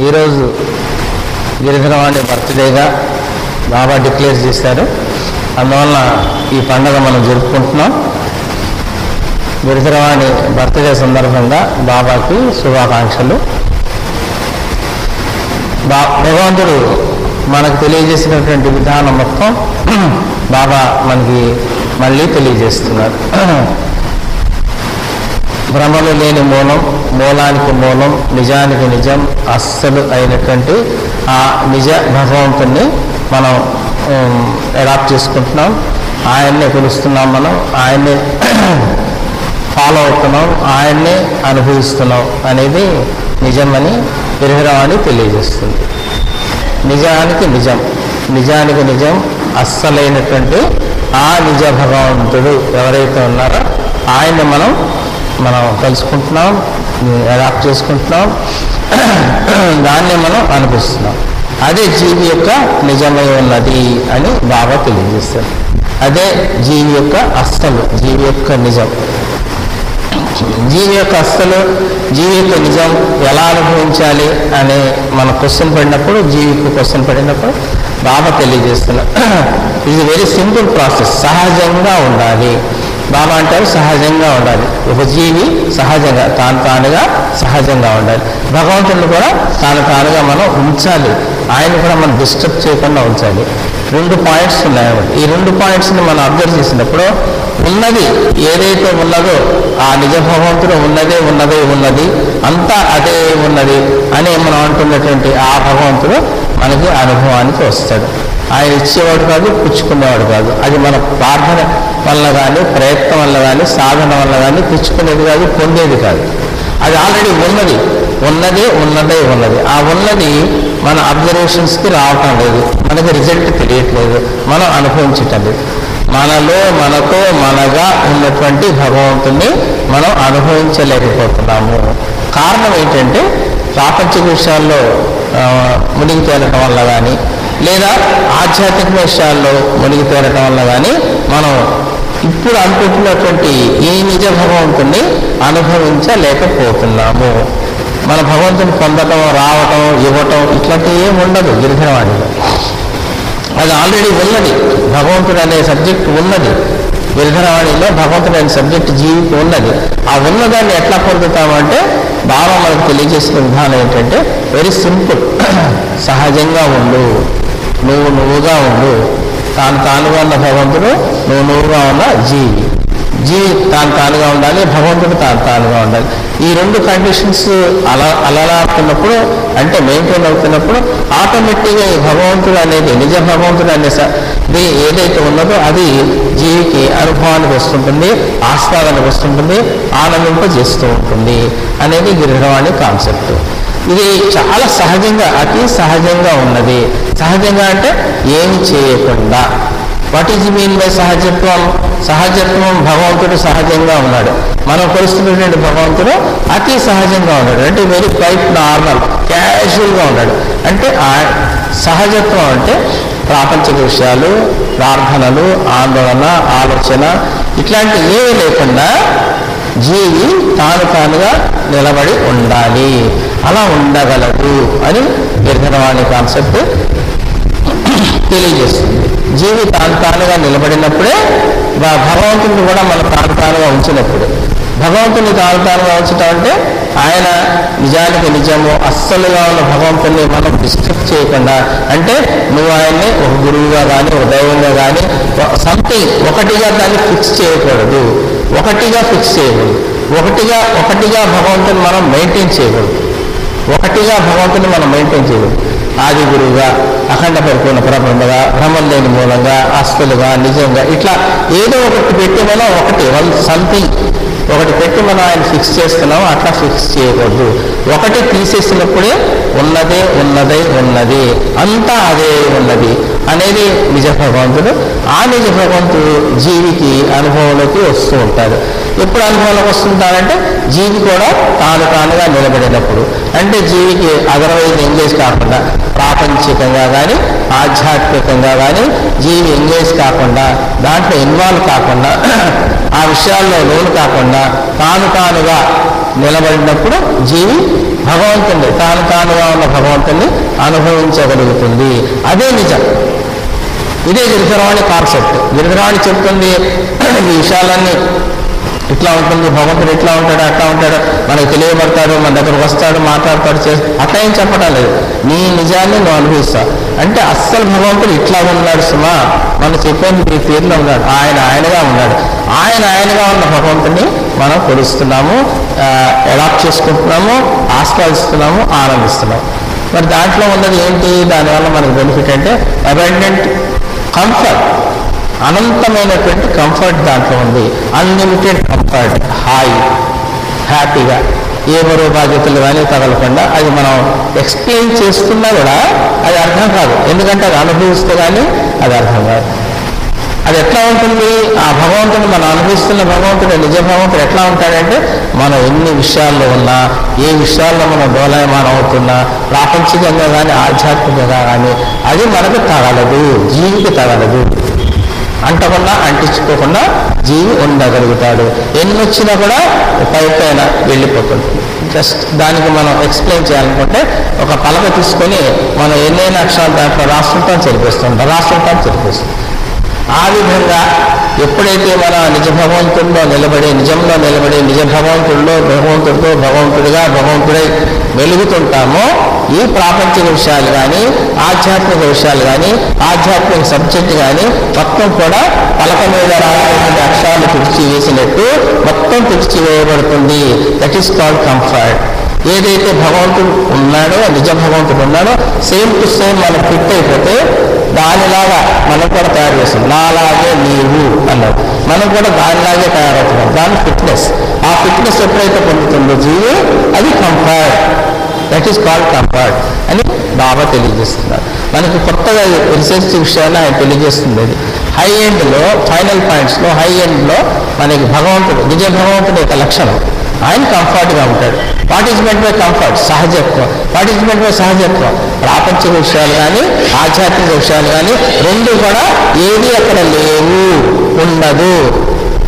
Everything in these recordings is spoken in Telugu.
ఈరోజు గిరిధరవాణి బర్త్డేగా బాబా డిక్లేర్ చేశారు. అందువలన ఈ పండుగ మనం జరుపుకుంటున్నాం. గిరిధరవాణి బర్త్డే సందర్భంగా బాబాకి శుభాకాంక్షలు. భగవంతుడు మనకు తెలియజేసినటువంటి విధానం మొత్తం బాబా మనకి మళ్ళీ తెలియజేస్తున్నారు. భ్రమలు లేని మూలం, మూలానికి మూలం, నిజానికి నిజం, అస్సలు అయినటువంటి ఆ నిజ భగవంతుణ్ణి మనం అడాప్ట్ చేసుకుంటున్నాం. ఆయన్నే పిలుస్తున్నాం, మనం ఆయన్నే ఫాలో అవుతున్నాం, ఆయన్నే అనుభవిస్తున్నాం అనేది నిజమని గిరిధరవాణి తెలియజేస్తుంది. నిజానికి నిజం, నిజానికి నిజం, అస్సలైనటువంటి ఆ నిజ భగవంతుడు ఎవరైతే ఉన్నారో ఆయన్ని మనం తెలుసుకుంటున్నాం, అడాప్ట్ చేసుకుంటున్నాం, దాన్ని మనం అనుభవిస్తున్నాం. అదే జీవి యొక్క నిజమై ఉన్నది అని బాబా తెలియజేస్తారు. అదే జీవి యొక్క అస్సలు, జీవి యొక్క నిజం. జీవి యొక్క అస్సలు, జీవి యొక్క నిజం ఎలా అనుభవించాలి అనే మన క్వశ్చన్ పడినప్పుడు, జీవికి క్వశ్చన్ పడినప్పుడు బాబా తెలియజేస్తున్నారు. ఇది వెరీ సింపుల్ ప్రాసెస్. సహజంగా ఉండాలి. బాబా అంటారు సహజంగా ఉండాలి. ఒక జీవి సహజంగా తానుగా సహజంగా ఉండాలి. భగవంతుని కూడా తానుగా మనం ఉంచాలి. ఆయన కూడా మనం డిస్టర్బ్ చేయకుండా ఉంచాలి. 2 పాయింట్స్ ఉన్నాయన్నమాట. ఈ 2 పాయింట్స్ని మనం అబ్జర్వ్ చేసినప్పుడు ఉన్నది ఏదైతే ఉన్నదో ఆ నిజ భగవంతుడు ఉన్నదే ఉన్నది, అంతా అదే ఉన్నది అని మనం అంటున్నటువంటి ఆ భగవంతుడు మనకి అనుభవానికి వస్తాడు. ఆయన ఇచ్చేవాడు కాదు, పుచ్చుకునేవాడు కాదు. అది మన ప్రార్థన వల్ల కానీ, ప్రయత్నం వల్ల కానీ, సాధన వల్ల కానీ పుచ్చుకునేది కాదు, పొందేది కాదు. అది ఆల్రెడీ ఉన్నది. ఆ ఉన్నది మన అబ్జర్వేషన్స్కి రావటం లేదు, మనకి రిజల్ట్ తెలియట్లేదు, మనం అనుభవించటం లేదు. మనతో మనగా ఉన్నటువంటి భగవంతుని మనం అనుభవించలేకపోతున్నాము. కారణం ఏంటంటే ప్రాపంచిక విషయాల్లో మునిగి తేలటం వల్ల కానీ, లేదా ఆధ్యాత్మిక విషయాల్లో మునిగి తేలటం వల్ల కానీ మనం ఇప్పుడు అనుకుంటున్నటువంటి ఈ నిజ భగవంతుని అనుభవించలేకపోతున్నాము. మన భగవంతుని పొందటం, రావటం, ఇవ్వటం ఇట్లాంటివి ఏమి ఉండదు గిరిధరవాణిలో. అది ఆల్రెడీ ఉన్నది. భగవంతుడు అనే సబ్జెక్ట్ ఉన్నది గిరిధరవాణిలో. భగవంతుడు అనే సబ్జెక్ట్ జీవికి ఉన్నది. ఆ ఉన్నదాన్ని ఎట్లా పొందుతామంటే బాబా మనకు తెలియజేసిన విధానం ఏంటంటే వెరీ సింపుల్. సహజంగా ఉండు, నువ్వుగా ఉండు. తానుగా ఉన్న భగవంతుడు, నువ్వుగా ఉన్న జీవి తానుగా ఉండాలి, భగవంతుడు తానుగా ఉండాలి. ఈ 2 కండిషన్స్ అలలాడుతున్నప్పుడు, అంటే మెయింటైన్ అవుతున్నప్పుడు ఆటోమేటిక్గా ఈ భగవంతుడు అనేది, నిజ భగవంతుడు అనేది ఏదైతే ఉన్నదో అది జీవికి అనుభవానికి వస్తుంటుంది, ఆస్వాదనకు వస్తుంటుంది, ఆనందింపజేస్తూ ఉంటుంది అనేది గిరిధరవాణి కాన్సెప్ట్. ఇది చాలా సహజంగా, అతి సహజంగా ఉన్నది. సహజంగా అంటే ఏమి చేయకుండా. వాట్ ఈజ్ మీన్ బై సహజత్వం? సహజత్వం, భగవంతుడు సహజంగా ఉన్నాడు. మనం కొలుస్తున్నటువంటి భగవంతుడు అతి సహజంగా ఉన్నాడు. అంటే వెరీ క్వైట్ నార్మల్, క్యాజువల్గా ఉన్నాడు. అంటే సహజత్వం అంటే ప్రాపంచిక విషయాలు, ప్రార్థనలు, ఆందోళన, ఆలోచన ఇట్లాంటి ఏమీ లేకుండా జీవి తానుగా నిలబడి ఉండాలి. అలా ఉండగలదు అని గిరిధరవాణి కాన్సెప్ట్ తెలియజేస్తుంది. జీవి తానుగా నిలబడినప్పుడే, భగవంతుని కూడా మన తానుగా ఉంచినప్పుడు. భగవంతుని తానుగా ఉంచటం అంటే ఆయన నిజానికి నిజము, అస్సలుగా ఉన్న భగవంతుని మనం డిస్టర్బ్ చేయకుండా, అంటే నువ్వు ఆయన్ని ఒక గురువుగా కానీ, ఒక దైవంగా కానీ, సంథింగ్ ఒకటిగా దాన్ని ఫిక్స్ చేయకూడదు. ఒకటిగా భగవంతుని మనం మెయింటైన్ చేయకూడదు. ఆది గురువుగా, అఖండ పరిపూర్ణ పరబ్రహ్మగా, భ్రమం లేని మూలంగా, అస్తులుగా, నిజంగా ఇట్లా ఏదో ఒకటి పెట్టి మనం ఒకటి పెట్టి మనం ఆయన ఫిక్స్ చేస్తున్నాం. అట్లా ఫిక్స్ చేయకూడదు. ఒకటి తీసేసినప్పుడే ఉన్నది, అంతా అదే ఉన్నది అనేది నిజ భగవంతుడు. ఆ నిజ భగవంతుడు జీవికి అనుభవంలోకి వస్తూ ఉంటాడు. ఎప్పుడు అనుభవంలోకి వస్తుంటాడంటే జీవి కూడా తానుగా నిలబడినప్పుడు. అంటే జీవికి అదర్వైజ్ ఎంగేజ్ కాకుండా, ప్రాపంచికంగా కానీ, ఆధ్యాత్మికంగా కానీ జీవి ఎంగేజ్ కాకుండా, దాంట్లో ఇన్వాల్వ్ కాకుండా, ఆ విషయాల్లో లోను కాకుండా, తానుగా నిలబడినప్పుడు జీవి భగవంతుని తానుగా ఉన్న భగవంతుని అనుభవించగలుగుతుంది. అదే నిజం. ఇదే గిరిధరవాణి కాన్సెప్ట్. గిరిధరవాణి చెప్తుంది ఈ విషయాలన్నీ ఇట్లా ఉంటుంది, భగవంతుడు ఇట్లా ఉంటాడు, అట్లా ఉంటాడు, మనకు తెలియబడతాడు, మన దగ్గరకు వస్తాడు, మాట్లాడతాడు, అట్లా ఏం చెప్పడం లేదు. నీ నిజాన్ని నువ్వు అనుభవిస్తావు. అంటే అస్సలు భగవంతుడు ఇట్లా ఉన్నాడు సుమా, మనం చెప్పేది నీ తీరులో ఉన్నాడు, ఆయనగా ఉన్నాడు. ఆయనగా ఉన్న భగవంతుని మనం కొలుస్తున్నాము, అడాప్ట్ చేసుకుంటున్నాము, ఆస్వాదిస్తున్నాము, ఆనందిస్తున్నాము. మరి దాంట్లో ఉన్నది ఏంటి? దానివల్ల మనకు బెనిఫిట్ అంటే అబండెంట్ కంఫర్ట్, అనంతమైనటువంటి కంఫర్ట్ దాంట్లో ఉంది. అన్లిమిటెడ్ కంఫర్ట్, హాయి, హ్యాపీగా, ఏ మరో బాధ్యతలు కానీ తగలకుండా. అది మనం ఎక్స్ప్లెయిన్ చేస్తున్నా కూడా అది అర్థం కాదు, ఎందుకంటే అది అనుభవిస్తే కానీ అది అర్థం కాదు. అది ఎట్లా ఉంటుంది? ఆ భగవంతుడు, మనం అనుభవిస్తున్న భగవంతుడు, నిజ భగవంతుడు ఎట్లా ఉంటాడంటే, మనం ఎన్ని విషయాల్లో ఉన్నా, ఏ విషయాల్లో మనం డోలాయమానం అవుతున్నా, ప్రాపంచికంగా కానీ ఆధ్యాత్మికంగా కానీ, అది మనకు తగలదు, జీవికి తగలదు. అంటకుండా అంటించుకోకుండా జీవి ఉండగలుగుతాడు. ఎన్ని వచ్చినా కూడా పైన వెళ్ళిపోతుంది. జస్ట్ దానికి మనం ఎక్స్ప్లెయిన్ చేయాలనుకుంటే ఒక పలక తీసుకొని మనం ఎన్నైనా అక్షరాలు దాంట్లో రాస్తుంటాం, చెరిపేస్తాం. ఆ విధంగా ఎప్పుడైతే మన నిజ భగవంతుడిలో నిలబడి, నిజంలో నిలబడి, నిజ భగవంతుడిగా వెలుగుతుంటామో, ఈ ప్రాపంచిక విషయాలు కానీ, ఆధ్యాత్మిక విషయాలు కానీ, ఆధ్యాత్మిక సబ్జెక్ట్ కానీ మొత్తం కూడా పలక మీద రాసినటువంటి అక్షరాలు తుడిచివేసినట్టు మొత్తం తుడిచివేయబడుతుంది. That is called comfort. ఏదైతే భగవంతుడు ఉన్నాడో, నిజ భగవంతుడు ఉన్నాడో, సేమ్ టు సేమ్ మనం ఫిట్ అయిపోతే దానిలాగా మనం కూడా తయారు చేస్తాం. నాలాగే నీవు అన్నాడు, మనం కూడా దానిలాగే తయారవుతున్నాం. దాని ఫిట్నెస్. ఆ ఫిట్నెస్ ఎప్పుడైతే పొందుతుందో జీవి, అది comfort. That is called comfort అని బాబా తెలియజేస్తున్నారు. మనకి కొత్తగా రీసెర్చ్ విషయాన్ని ఆయన తెలియజేస్తుంది. అది హై ఎండ్లో, ఫైనల్ పాయింట్స్లో, హై ఎండ్లో మనకి భగవంతుడు, నిజ భగవంతుడి యొక్క లక్షణం, ఆయన కంఫర్ట్గా ఉంటాడు. పార్టిసిపేట్ బై కంఫర్ట్, సహజత్వం. ప్రాపంచిక విషయాలు కానీ, ఆధ్యాత్మిక విషయాలు కానీ రెండు కూడా ఏది అక్కడ లేవు, ఉండదు.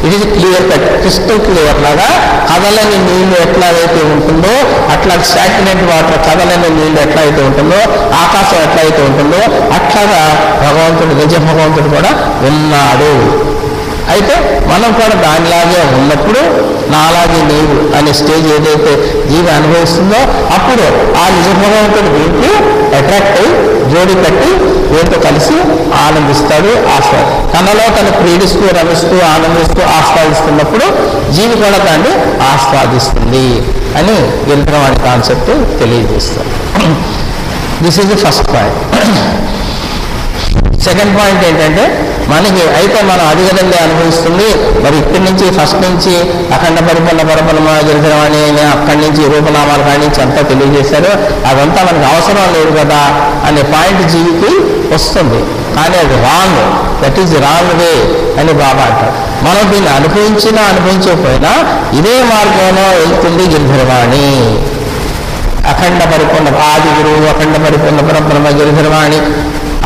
It is clear cut, crystal clear లాగా. కదలని నీళ్లు ఎట్లాగైతే ఉంటుందో, అట్లా స్టాగ్నెంట్ వాటర్, కదలని నీళ్లు ఎట్లయితే ఉంటుందో, ఆకాశం ఎట్లయితే ఉంటుందో, అట్లాగా భగవంతుడు, నిజ భగవంతుడు కూడా ఉన్నాడు. అయితే మనం కూడా దానిలాగే ఉన్నప్పుడు, నాలాగే నీవు అనే స్టేజ్ ఏదైతే జీవి అనుభవిస్తుందో, అప్పుడు ఆ నిజ భగవంతుడు వీరికి అట్రాక్ట్ అయ్యి జోడి కట్టి వీరితో కలిసి ఆనందిస్తాడు. తనలో తను క్రీడిస్తూ, రమిస్తూ, ఆనందిస్తూ, ఆస్వాదిస్తున్నప్పుడు జీవి కూడా దాన్ని ఆస్వాదిస్తుంది అని గిరిధరవాణి కాన్సెప్ట్ తెలియజేస్తారు. This is the first point. Second point ఏంటంటే, మనకి అయితే మనం అది కదండి అనుభవిస్తుంది, మరి ఇక్కడి నుంచి ఫస్ట్ నుంచి అఖండ పరిపూర్ణ పరబ్రహ్మ గిరిధరవాణి, అక్కడి నుంచి రూపనామాల కాడి నుంచి అంతా తెలియజేశారు, అదంతా మనకు అవసరం లేదు కదా అనే పాయింట్ జీవికి వస్తుంది. కానీ అది wrong, that is wrong way అని బాబా అంటారు. మనం దీన్ని అనుభవించకపోయినా ఇదే మార్గంలో వెళ్తుంది గిరిధరవాణి. అఖండ పరిపూర్ణ ఆది గురువు, అఖండ పరిపూర్ణ పరబ్రహ్మ గిరిధరవాణి,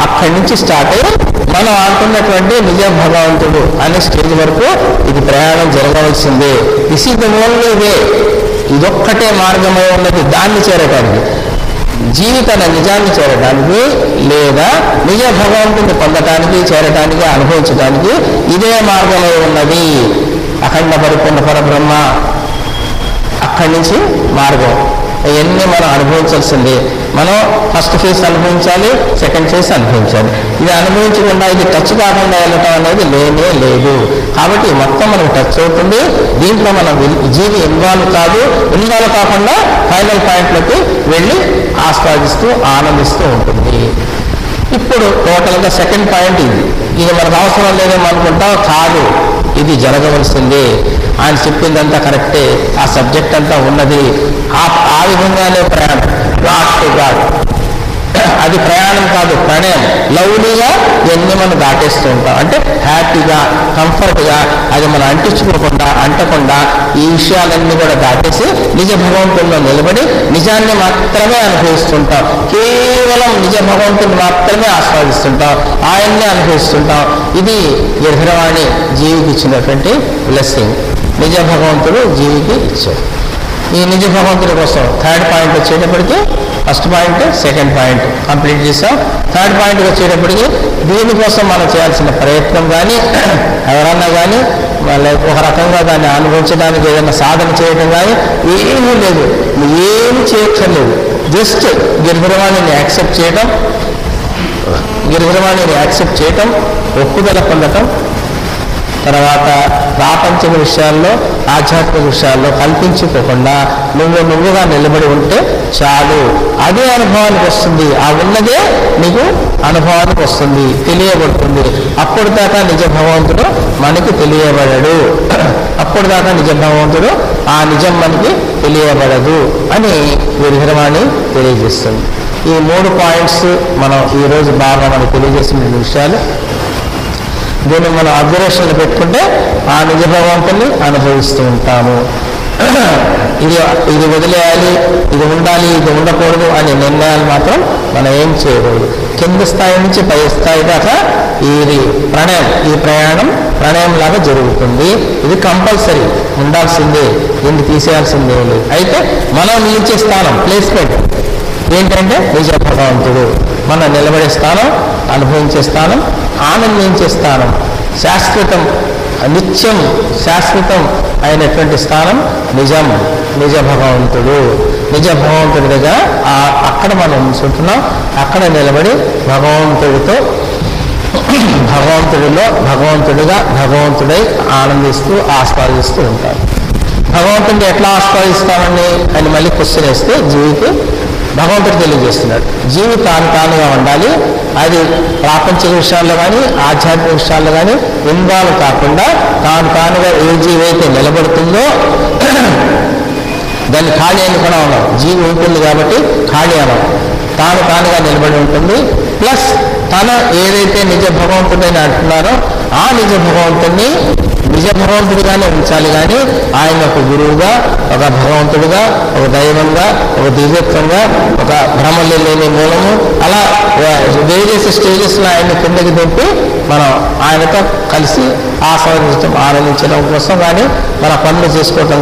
అక్కడి నుంచి స్టార్ట్ అయ్యి మనం అనుకున్నటువంటి నిజ భగవంతుడు అనే స్టేజ్ వరకు ఇది ప్రయాణం జరగవలసిందే. This is the only way. ఇదొక్కటే మార్గమై ఉన్నది దాన్ని చేరటానికి, జీవితాల నిజాన్ని చేరటానికి, లేదా నిజ భగవంతుని పొందటానికి, చేరటానికి, అనుభవించడానికి ఇదే మార్గమై ఉన్నది. అఖండ పరిపూర్ణ పరబ్రహ్మ, అక్కడి నుంచి మార్గం. ఇవన్నీ మనం అనుభవించాల్సిందే. మనం ఫస్ట్ ఫేజ్ అనుభవించాలి, సెకండ్ ఫేజ్ అనుభవించాలి. ఇది అనుభవించకుండా, ఇది టచ్ కాకుండా వెళ్ళటం అనేది లేనే లేదు. కాబట్టి మొత్తం మనకు టచ్ అవుతుంది. దీంట్లో మనం జీవి ఇన్వాల్వ్ కాకుండా ఫైనల్ పాయింట్లోకి వెళ్ళి ఆస్వాదిస్తూ, ఆనందిస్తూ ఉంటుంది. ఇప్పుడు టోటల్గా సెకండ్ పాయింట్ ఇది మనకు అవసరం లేదేమో అనుకుంటాం, కాదు, ఇది జరగవలసిందే. ఆయన చెప్పిందంతా కరెక్టే, ఆ సబ్జెక్ట్ అంతా ఉన్నది. ఆ విధంగానే ప్రయాణం, గాడ్ టు గాడ్. అది ప్రయాణం కాదు, ప్రణయం. లవ్లీగా ఇవన్నీ మనం దాటేస్తూ ఉంటాం. అంటే హ్యాపీగా, కంఫర్ట్గా, అది మనం అంటకుండా ఈ విషయాలన్నీ కూడా దాటేసి నిజ భగవంతుల్లో నిలబడి నిజాన్ని మాత్రమే అనుభవిస్తుంటాం. కేవలం నిజ భగవంతుని మాత్రమే ఆస్వాదిస్తుంటాం, ఆయన్నే అనుభవిస్తుంటాం. ఇది గిరిధరవాణి జీవికి ఇచ్చినటువంటి బ్లెస్సింగ్. నిజ భగవంతుడు జీవికి ఇచ్చాడు. ఈ నిజ భగవంతుడి కోసం థర్డ్ పాయింట్ వచ్చేటప్పటికి first point second point complete చేసాం. థర్డ్ పాయింట్కి వచ్చేటప్పటికి దీనికోసం మనం చేయాల్సిన ప్రయత్నం కానీ ఎవరన్నా కానీ ఒక రకంగా దాన్ని అనుభవించడానికి ఏదైనా సాధన చేయడం కానీ ఏమీ లేదు, ఏమి చేయక్కర్లేదు. జస్ట్ గిరిధరవాణిని యాక్సెప్ట్ చేయటం, ఒప్పుదల పొందటం, తర్వాత ప్రాపంచిక విషయాల్లో ఆధ్యాత్మిక విషయాల్లో కల్పించుకోకుండా నువ్వుగా నిలబడి ఉంటే చాలు. అదే అనుభవానికి వస్తుంది. ఆ ఉన్నదే నీకు అనుభవానికి వస్తుంది, తెలియబడుతుంది. అప్పుడు దాకా నిజ భగవంతుడు మనకి తెలియబడడు. అప్పుడు దాకా నిజ భగవంతుడు ఆ నిజం మనకి తెలియబడదు అని గిరిధరవాణి తెలియజేస్తుంది. ఈ 3 పాయింట్స్ మనం ఈరోజు బాగా మనకు తెలియజేసిన విషయాలు. దీన్ని మనం అబ్జర్వేషన్లు పెట్టుకుంటే ఆ నిజ భగవంతుని అనుభవిస్తూ ఉంటాము. ఇది వదిలేయాలి, ఇది ఉండాలి, ఇది ఉండకూడదు అనే నిర్ణయాలు మాత్రం మనం ఏం చేయకూడదు. కింద స్థాయి నుంచి పై స్థాయి దాకా ఈ ప్రయాణం ప్రణయం లాగా జరుగుతుంది. ఇది కంపల్సరీ ఉండాల్సిందే, దీన్ని తీసేయాల్సిందే లేదు. అయితే మనం నిలిచే స్థానం, ప్లేస్మెంట్ ఏంటంటే నిజ భగవంతుడు. మనం నిలబడే స్థానం, అనుభవించే స్థానం, ఆనందించే స్థానం, శాశ్వతం, నిత్యం శాశ్వతం అయినటువంటి స్థానం నిజ భగవంతుడు. నిజ భగవంతుడి దగ్గర అక్కడ మనం ఉంచుకుంటున్నాం. అక్కడ నిలబడి భగవంతుడై ఆనందిస్తూ ఆస్వాదిస్తూ ఉంటారు. భగవంతుడిని ఎట్లా ఆస్వాదిస్తామని అని మళ్ళీ క్వశ్చన్ వేస్తే జీవికి భగవంతుడు తెలియజేస్తున్నాడు. జీవి తానుగా ఉండాలి. అది ప్రాపంచిక విషయాల్లో కానీ ఆధ్యాత్మిక విషయాల్లో కానీ ఇన్వాల్వ్ కాకుండా తానుగా ఏ జీవి అయితే నిలబడుతుందో దాన్ని ఖాళీ అని కూడా ఉన్నాం. జీవి ఉంటుంది కాబట్టి ఖాళీ అనం, తానుగా నిలబడి ఉంటుంది. ప్లస్ తన ఏదైతే నిజ భగవంతుడని అంటున్నారో ఆ నిజ భగవంతుడిగానే ఉంచాలి. కానీ ఆయన ఒక గురువుగా, ఒక భగవంతుడిగా, ఒక దైవంగా, ఒక దివ్యత్వంగా, ఒక భ్రమలు లేని మూలము, అలా వేరియస్ స్టేజెస్లో ఆయన్ని కిందకి దింపి మనం ఆయనతో కలిసి ఆనందించడం కోసం కానీ మన పనులు చేసుకోవటం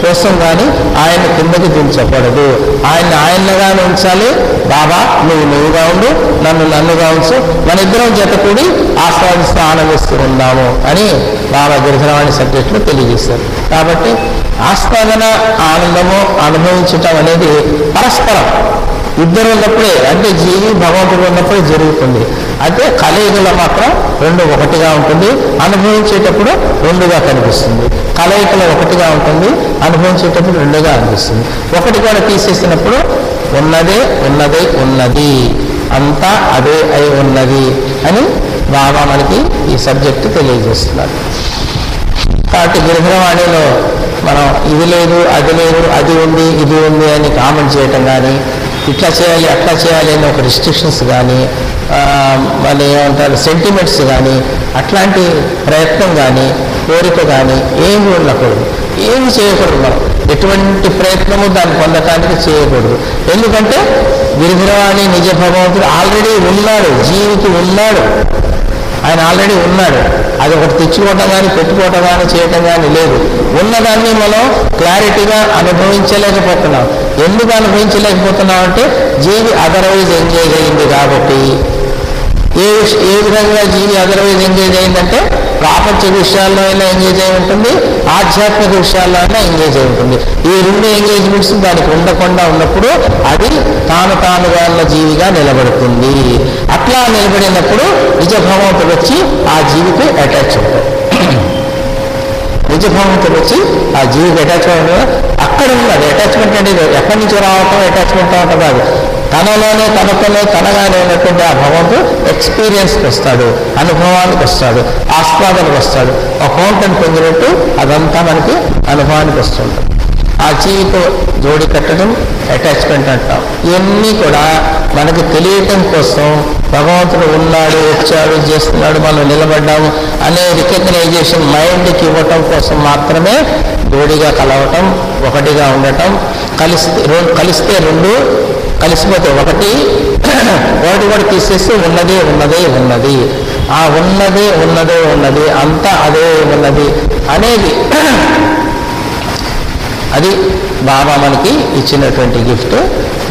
కోసం కానీ ఆయన కిందకి దించకూడదు. ఆయనగానే ఉంచాలి. బాబా నువ్వుగా ఉండు, నన్నుగా ఉంచు, మన ఇద్దరం జత కూడి ఆస్వాదిస్తూ ఆనందిస్తూ ఉందాము అని బాబా గిరిధరవాణి సబ్జెక్టులో తెలియజేశారు. కాబట్టి ఆస్వాదన, ఆనందము అనుభవించటం అనేది పరస్పరం ఇద్దరు ఉన్నప్పుడే, అంటే జీవి భగవంతుడు ఉన్నప్పుడే జరుగుతుంది. అయితే కలయికలో మాత్రం 2 ఒకటిగా ఉంటుంది, అనుభవించేటప్పుడు 2గా కనిపిస్తుంది. కలయికలో 1గా ఉంటుంది, అనుభవించేటప్పుడు 2గా అనిపిస్తుంది. 1 కూడా తీసేసినప్పుడు ఉన్నది అంతా అదే అయి ఉన్నది అని బాబా మనకి ఈ సబ్జెక్టు తెలియజేస్తున్నారు. కాబట్టి గిరిధరవాణిలో మనం ఇది లేదు, అది ఉంది, ఇది ఉంది అని కామెంట్ చేయటం కానీ, ఇట్లా చేయాలి అట్లా చేయాలి అని ఒక రిస్ట్రిక్షన్స్ కానీ, మళ్ళీ ఏమంటారు సెంటిమెంట్స్ కానీ, అట్లాంటి ప్రయత్నం కానీ కోరిక కానీ ఏమి ఉండకూడదు, ఏమి చేయకూడదు. మనం ఎటువంటి ప్రయత్నము దాన్ని పొందటానికి చేయకూడదు. ఎందుకంటే గిరిధరవాణి నిజ భగవంతుడు ఆల్రెడీ ఉన్నాడు, జీవికి ఉన్నాడు, ఆయన ఆల్రెడీ ఉన్నాడు. అది ఒకటి తెచ్చుకోవటం కానీ పెట్టుకోవటం కానీ చేయటం కానీ లేదు. ఉన్నదాన్ని మనం క్లారిటీగా అనుభవించలేకపోతున్నాం. ఎందుకు అనుభవించలేకపోతున్నాం అంటే జీవి అదర్వైజ్ ఎంగేజ్ అయింది కాబట్టి. ఏ విధంగా జీవి అదర్వైజ్ ఎంగేజ్ అయిందంటే ప్రాపంచిక విషయాల్లో అయినా ఎంగేజ్ అయి ఉంటుంది, ఆధ్యాత్మిక విషయాల్లో అయినా ఎంగేజ్ అయి ఉంటుంది. ఈ 2 ఎంగేజ్మెంట్స్ దానికి ఉండకుండా ఉన్నప్పుడు అది తానుగా ఉన్న జీవిగా నిలబడుతుంది. అట్లా నిలబడినప్పుడు నిజ భగవంతుడు వచ్చి ఆ జీవికి అటాచ్ అవుతాడు. నిజ భగవంతుడు వచ్చి ఆ జీవికి అటాచ్ అవ్వడం అక్కడ ఉన్నది. అటాచ్మెంట్ అనేది ఎక్కడి నుంచి రావటం అటాచ్మెంట్ అవటం కాదు, తనగానే ఉన్నటువంటి ఆ భగవంతుడు ఎక్స్పీరియన్స్కి వస్తాడు, అనుభవానికి వస్తాడు, ఆస్వాదనకు వస్తాడు. ఒక ఫౌంటైన్ పొందినట్టు అదంతా మనకి అనుభవానికి వస్తుంటుంది. ఆ జీవితో జోడి కట్టడం అటాచ్మెంట్ అంటాం. ఇవన్నీ కూడా మనకు తెలియటం కోసం భగవంతుడు ఉన్నాడు, వచ్చాడు, చేస్తున్నాడు, మనం నిలబడ్డాము అనే రికగ్నైజేషన్ మైండ్కి ఇవ్వటం కోసం మాత్రమే జోడిగా కలవటం, ఒకటిగా ఉండటం. కలిస్తే 2, కలిసిపోతే 1 కూడా తీసేస్తే ఉన్నదే ఆ ఉన్నదే అంతా అదే ఉన్నది అనేది అది బాబా మనకి ఇచ్చినటువంటి గిఫ్ట్.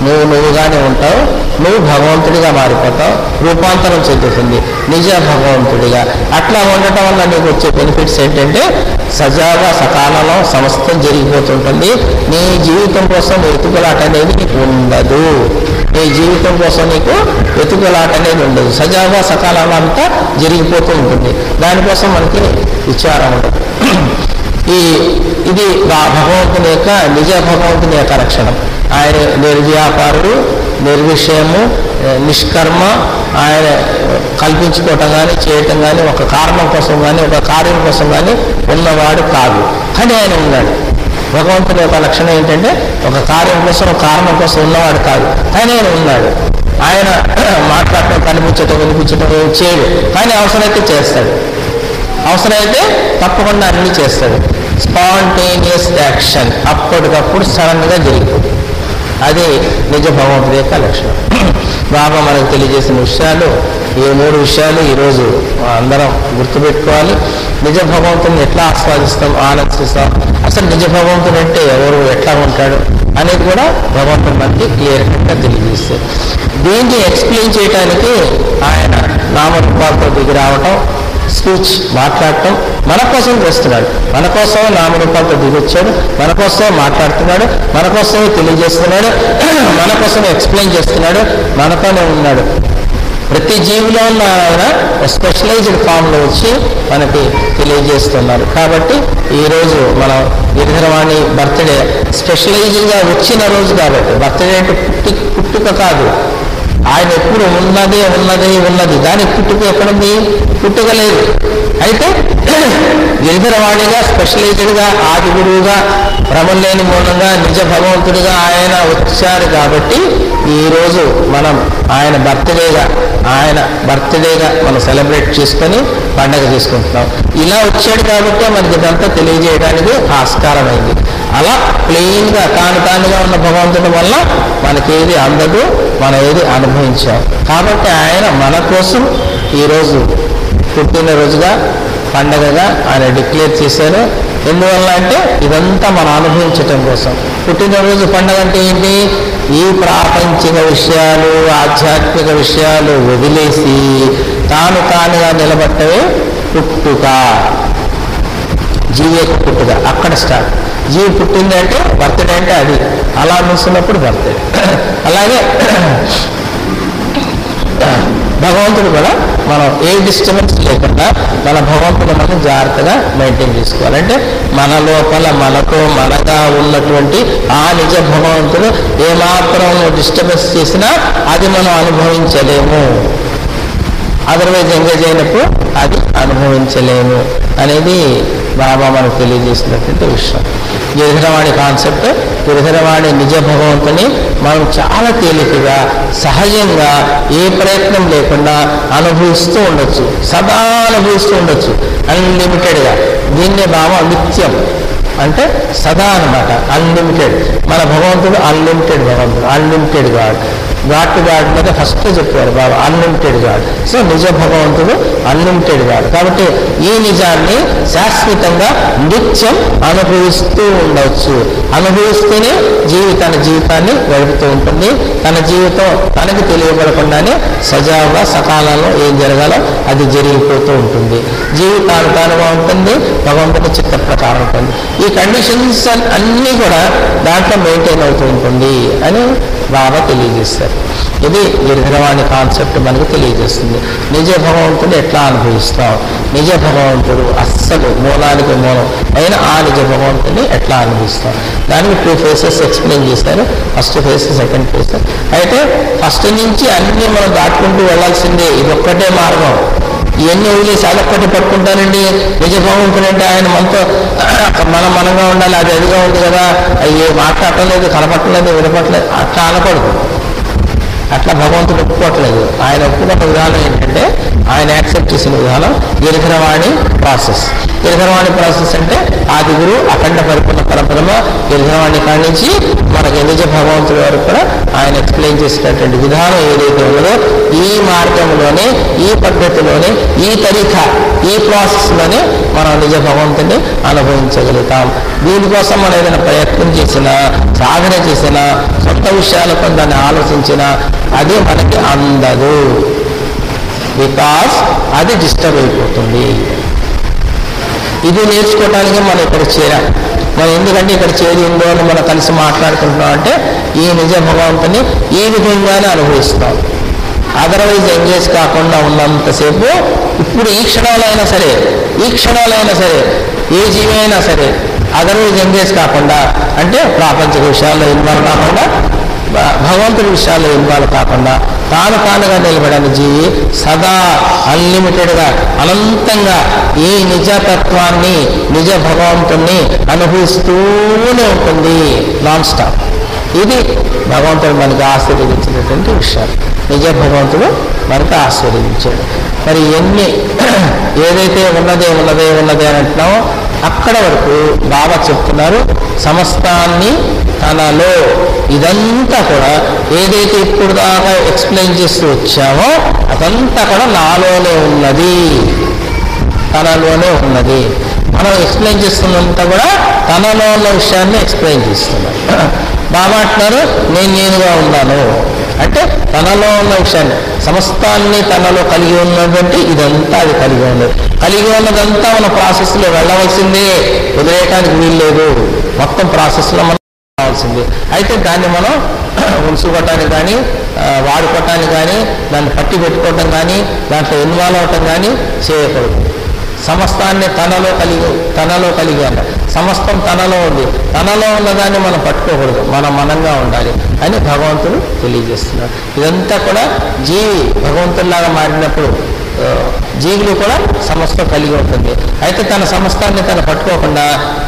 నువ్వుగానే ఉంటావు, నువ్వు భగవంతుడిగా మారిపోతావు, రూపాంతరం చెందుతుంది నిజ భగవంతుడిగా. అట్లా ఉండటం వల్ల నీకు వచ్చే బెనిఫిట్స్ ఏంటంటే సజాగా సకాలంలో సమస్తం జరిగిపోతుంటుంది. నీ జీవితం కోసం వెతుకులాట అనేది నీకు ఉండదు. నీ జీవితం కోసం నీకు వెతుకులాట అనేది ఉండదు. సజాగా సకాలంలో అంతా జరిగిపోతూ ఉంటుంది. దానికోసం మనకి విచారం ఉండదు. ఇది భగవంతుని యొక్క నిజ భగవంతుని యొక్క లక్షణం. ఆయన నిర్వ్యాపారుడు, నిర్విషయము, నిష్కర్మ. ఆయన కల్పించుకోవటం కానీ చేయటం కానీ ఒక కారణం కోసం కానీ ఒక కార్యం కోసం కానీ ఉన్నవాడు కాదు. కానీ ఆయన ఉన్నాడు. భగవంతుని యొక్క లక్షణం ఏంటంటే ఒక కార్యం కోసం ఒక కారణం కోసం ఉన్నవాడు కాదు, కానీ ఆయన ఉన్నాడు. ఆయన మాట్లాడటం, కనిపించటం, వినిపించటం ఏం చేయడు, కానీ అవసరమైతే చేస్తాడు. అవసరమైతే తప్పకుండా అన్నీ చేస్తాడు. స్పాంటేనియస్ యాక్షన్, అప్పటికప్పుడు సడన్గా జరిగిపోతుంది. అది నిజ భగవంతుడి యొక్క లక్షణం. బాబా మనకు తెలియజేసిన విషయాలు ఈ 3 విషయాలు ఈరోజు అందరం గుర్తుపెట్టుకోవాలి. నిజ భగవంతుని ఎట్లా ఆస్వాదిస్తాం, ఆనందిస్తాం, అసలు నిజ భగవంతుడు అంటే ఎవరు, ఎట్లా ఉంటాడు అనేది కూడా భగవంతుడు మనకి క్లియర్ కట్గా తెలియజేస్తారు. దీన్ని ఎక్స్ప్లెయిన్ చేయడానికి ఆయన నామరూపాలతో దిగి రావటం, స్పీచ్ మాట్లాడటం మన కోసం చేస్తున్నాడు. మన కోసం నామరూపాలతో దిగొచ్చాడు, మన కోసం మాట్లాడుతున్నాడు, మన కోసమే తెలియజేస్తున్నాడు, మన కోసమే ఎక్స్ప్లెయిన్ చేస్తున్నాడు, మనతోనే ఉన్నాడు. ప్రతి జీవిలో ఉన్న ఆయన స్పెషలైజ్డ్ ఫామ్లో వచ్చి మనకి తెలియజేస్తున్నారు. కాబట్టి ఈరోజు మనం గిరిధరవాణి బర్త్డే స్పెషలైజ్డ్గా వచ్చిన రోజు కాబట్టి, బర్త్డే అంటే పుట్టుక కాదు, ఆయన ఎప్పుడు ఉన్నది. దానికి పుట్టుక ఎక్కడుంది? పుట్టుక లేదు. అయితే గిరిధరవాణిగా స్పెషలైజ్డ్గా ఆది గురువుగా భ్రమలేని మూలంగా నిజ భగవంతుడిగా ఆయన వచ్చారు. కాబట్టి ఈరోజు మనం ఆయన బర్త్డేగా మనం సెలబ్రేట్ చేసుకొని పండగ చేసుకుంటున్నాం. ఇలా వచ్చాడు కాబట్టి మనకి ఇదంతా తెలియజేయడానికి ఆస్కారమైంది. అలా ప్లెయిన్గా తానుగా ఉన్న భగవంతుడి వల్ల మనకేది అందదు, మనం ఏది అనుభవించాం. కాబట్టి ఆయన మన కోసం ఈరోజు పుట్టినరోజుగా పండగగా ఆయన డిక్లేర్ చేశారు. ఎందువల్ల అంటే ఇదంతా మనం అనుభవించటం కోసం. పుట్టినరోజు పండగ అంటే ఏంటి? ఈ ప్రాపంచిక విషయాలు, ఆధ్యాత్మిక విషయాలు వదిలేసి తానుగా నిలబట్టవే పుట్టుక. జీవి యొక్క పుట్టుక అక్కడ స్టార్ట్. జీవి పుట్టింది అంటే బర్త్డే అంటే అది. అలా చూస్తున్నప్పుడు బర్త్డే. అలాగే భగవంతుడు కూడా మనం ఏ డిస్టర్బెన్స్ లేకుండా మన భగవంతుడు మనం జాగ్రత్తగా మెయింటైన్ చేసుకోవాలంటే మన లోపల మనగా ఉన్నటువంటి ఆ నిజ భగవంతుడు ఏమాత్రం డిస్టర్బెన్స్ చేసినా అది మనం అనుభవించలేము. అదర్వైజ్ ఎంగేజ్ అయినప్పుడు అది అనుభవించలేము అనేది బాబా మనకు తెలియజేసినటువంటి విషయం. గిరిధరవాణి కాన్సెప్ట్, గిరిధరవాణి నిజ భగవంతుని మనం చాలా తేలికగా సహజంగా ఏ ప్రయత్నం లేకుండా అనుభవిస్తూ ఉండొచ్చు, సదా అనుభవిస్తూ ఉండొచ్చు, అన్లిమిటెడ్గా. దీన్నే బాబా నిత్యం అంటే సదా అనమాట, అన్లిమిటెడ్. మన భగవంతుడు అన్లిమిటెడ్ భగవంతుడు, అన్లిమిటెడ్ గాడ్. టు గాడ్ మీద ఫస్ట్ చెప్పారు బాబా, అన్లిమిటెడ్ గాడ్. సో నిజ భగవంతుడు అన్లిమిటెడ్ గాడ్. కాబట్టి ఈ నిజాన్ని శాశ్వతంగా నిత్యం అనుభవిస్తూ ఉండవచ్చు. అనుభవిస్తూనే జీవితాన్ని గడుపుతూ ఉంటుంది. తన జీవితం తనకి తెలియబడకుండానే సజావుగా సకాలంలో ఏం జరగాలో అది జరిగిపోతూ ఉంటుంది. జీవితానుగా ఉంటుంది, భగవంతుని చిత్త ప్రకారం ఉంటుంది. ఈ కండిషన్స్ అన్నీ కూడా దాంట్లో మెయింటైన్ అవుతూ ఉంటుంది అని బాబా తెలియజేస్తారు. ఇది గిరిధరవాణి కాన్సెప్ట్ మనకు తెలియజేస్తుంది. నిజ భగవంతుడు ఎట్లా అనుభవిస్తాం, నిజ భగవంతుడు అస్సలు మూలానికి మూలం అయిన ఆ నిజ భగవంతుడిని ఎట్లా అనుభవిస్తాం, దానికి 2 phases ఎక్స్ప్లెయిన్ చేశారు. First phase, second phase. అయితే ఫస్ట్ నుంచి అన్నీ మనం దాటుకుంటూ వెళ్ళాల్సిందే. ఇదొక్కటే మార్గం. ఇవన్నీ వదిలేసి అదొక్కటి పట్టుకుంటానండి. నిజ భగవంతుడు అంటే ఆయన మనతో మనంగా ఉండాలి, అది అదిగా ఉంది కదా, అయ్యే మాట్లాడలేదు, కనపట్టలేదు, వినపట్టలేదు, అట్లా అనకూడదు. అట్లా భగవంతుడు ఒప్పుకోవట్లేదు. ఆయన ఒప్పుకున్న విధానం ఏంటంటే ఆయన యాక్సెప్ట్ చేసిన విధానం గిరిధరవాణి ప్రాసెస్. గిరిధరవాణి ప్రాసెస్ అంటే ఆది గురు అఖండ పరిపూర్ణ పరపరమ గిరిధరవాణి కాడి నుంచి మనకి నిజ భగవంతుడి వరకు కూడా ఆయన ఎక్స్ప్లెయిన్ చేసినటువంటి విధానం ఏదైతే ఉన్నదో ఈ మార్గంలోనే, ఈ పద్ధతిలోనే, ఈ తరీఖా, ఈ ప్రాసెస్లోనే మనం నిజ భగవంతుడిని అనుభవించగలుగుతాం. దీనికోసం మనం ఏదైనా ప్రయత్నం చేసినా, సాధన చేసినా, సొంత విషయాలతో దాన్ని ఆలోచించినా అది మనకి అందదు. బికాస్ అది డిస్టర్బ్ అయిపోతుంది. ఇది నేర్చుకోవడానికి మనం ఇక్కడ చేరాం. మనం ఎందుకంటే ఇక్కడ చేరి ఉందో అని మనం కలిసి మాట్లాడుకుంటున్నాం అంటే ఈ నిజ భగవంతుని ఈ విధంగానే అనుభవిస్తాం. అదర్వైజ్ ఎంగేజ్ కాకుండా ఉన్నంతసేపు ఇప్పుడు ఈ క్షణంలో అయినా సరే ఏ జీవి అయినా సరే అదర్వైజ్ ఎంగేజ్ కాకుండా అంటే ప్రాపంచిక విషయాల్లో ఇన్వాల్వ్ కాకుండా, భగవంతుడి విషయాల్లో ఇన్వాల్వ్ కాకుండా తానుగా నిలబడిన జీవి సదా అన్లిమిటెడ్గా అనంతంగా ఈ నిజతత్వాన్ని, నిజ భగవంతుణ్ణి అనుభవిస్తూనే ఉంటుంది నాన్ స్టాప్. ఇది భగవంతుడు మనకి ఆశీర్వదించినటువంటి విషయాలు. నిజ భగవంతుడు మనకు ఆశీర్వదించాడు. మరి ఎన్ని ఏదైతే ఉన్నదే అని అంటున్నామో అక్కడ వరకు బాబా చెప్తున్నారు, సమస్తాన్ని తనలో, ఇదంతా కూడా ఏదైతే ఇప్పుడు దాకా ఎక్స్ప్లెయిన్ చేస్తూ వచ్చామో అదంతా కూడా నాలోనే ఉన్నది, తనలోనే ఉన్నది. మనం ఎక్స్ప్లెయిన్ చేస్తున్నంతా కూడా తనలో ఉన్న విషయాన్ని ఎక్స్ప్లెయిన్ చేస్తున్నాం. బాబా అంటున్నారు, నేనుగా ఉన్నాను అంటే తనలో ఉన్న విషయాన్ని, సమస్తాన్ని తనలో కలిగి ఉన్నదంటే ఇదంతా అది కలిగి ఉన్నది. కలిగి ఉన్నదంతా మన ప్రాసెస్లో వెళ్ళవలసిందే, వదిలేయటానికి వీల్లేదు. మొత్తం ప్రాసెస్లో మనం కావాల్సిందే. అయితే దాన్ని మనం ఉంచుకోవటానికి కానీ, వాడుకోవటానికి కానీ, దాన్ని పట్టి పెట్టుకోవటం కానీ, దాంట్లో ఇన్వాల్వ్ అవటం కానీ చేయకూడదు. సమస్తాన్ని తనలో కలిగి ఉండాలి. సమస్తం తనలో ఉంది. తనలో ఉన్నదాన్ని మనం పట్టుకోకూడదు, మనంగా ఉండాలి అని భగవంతుడు తెలియజేస్తున్నాడు. ఇదంతా కూడా జీవి భగవంతుడిలాగా మారినప్పుడు జీవులు కూడా సమస్తం కలిగి ఉంటుంది. అయితే తన సమస్తాన్ని తను పట్టుకోకుండా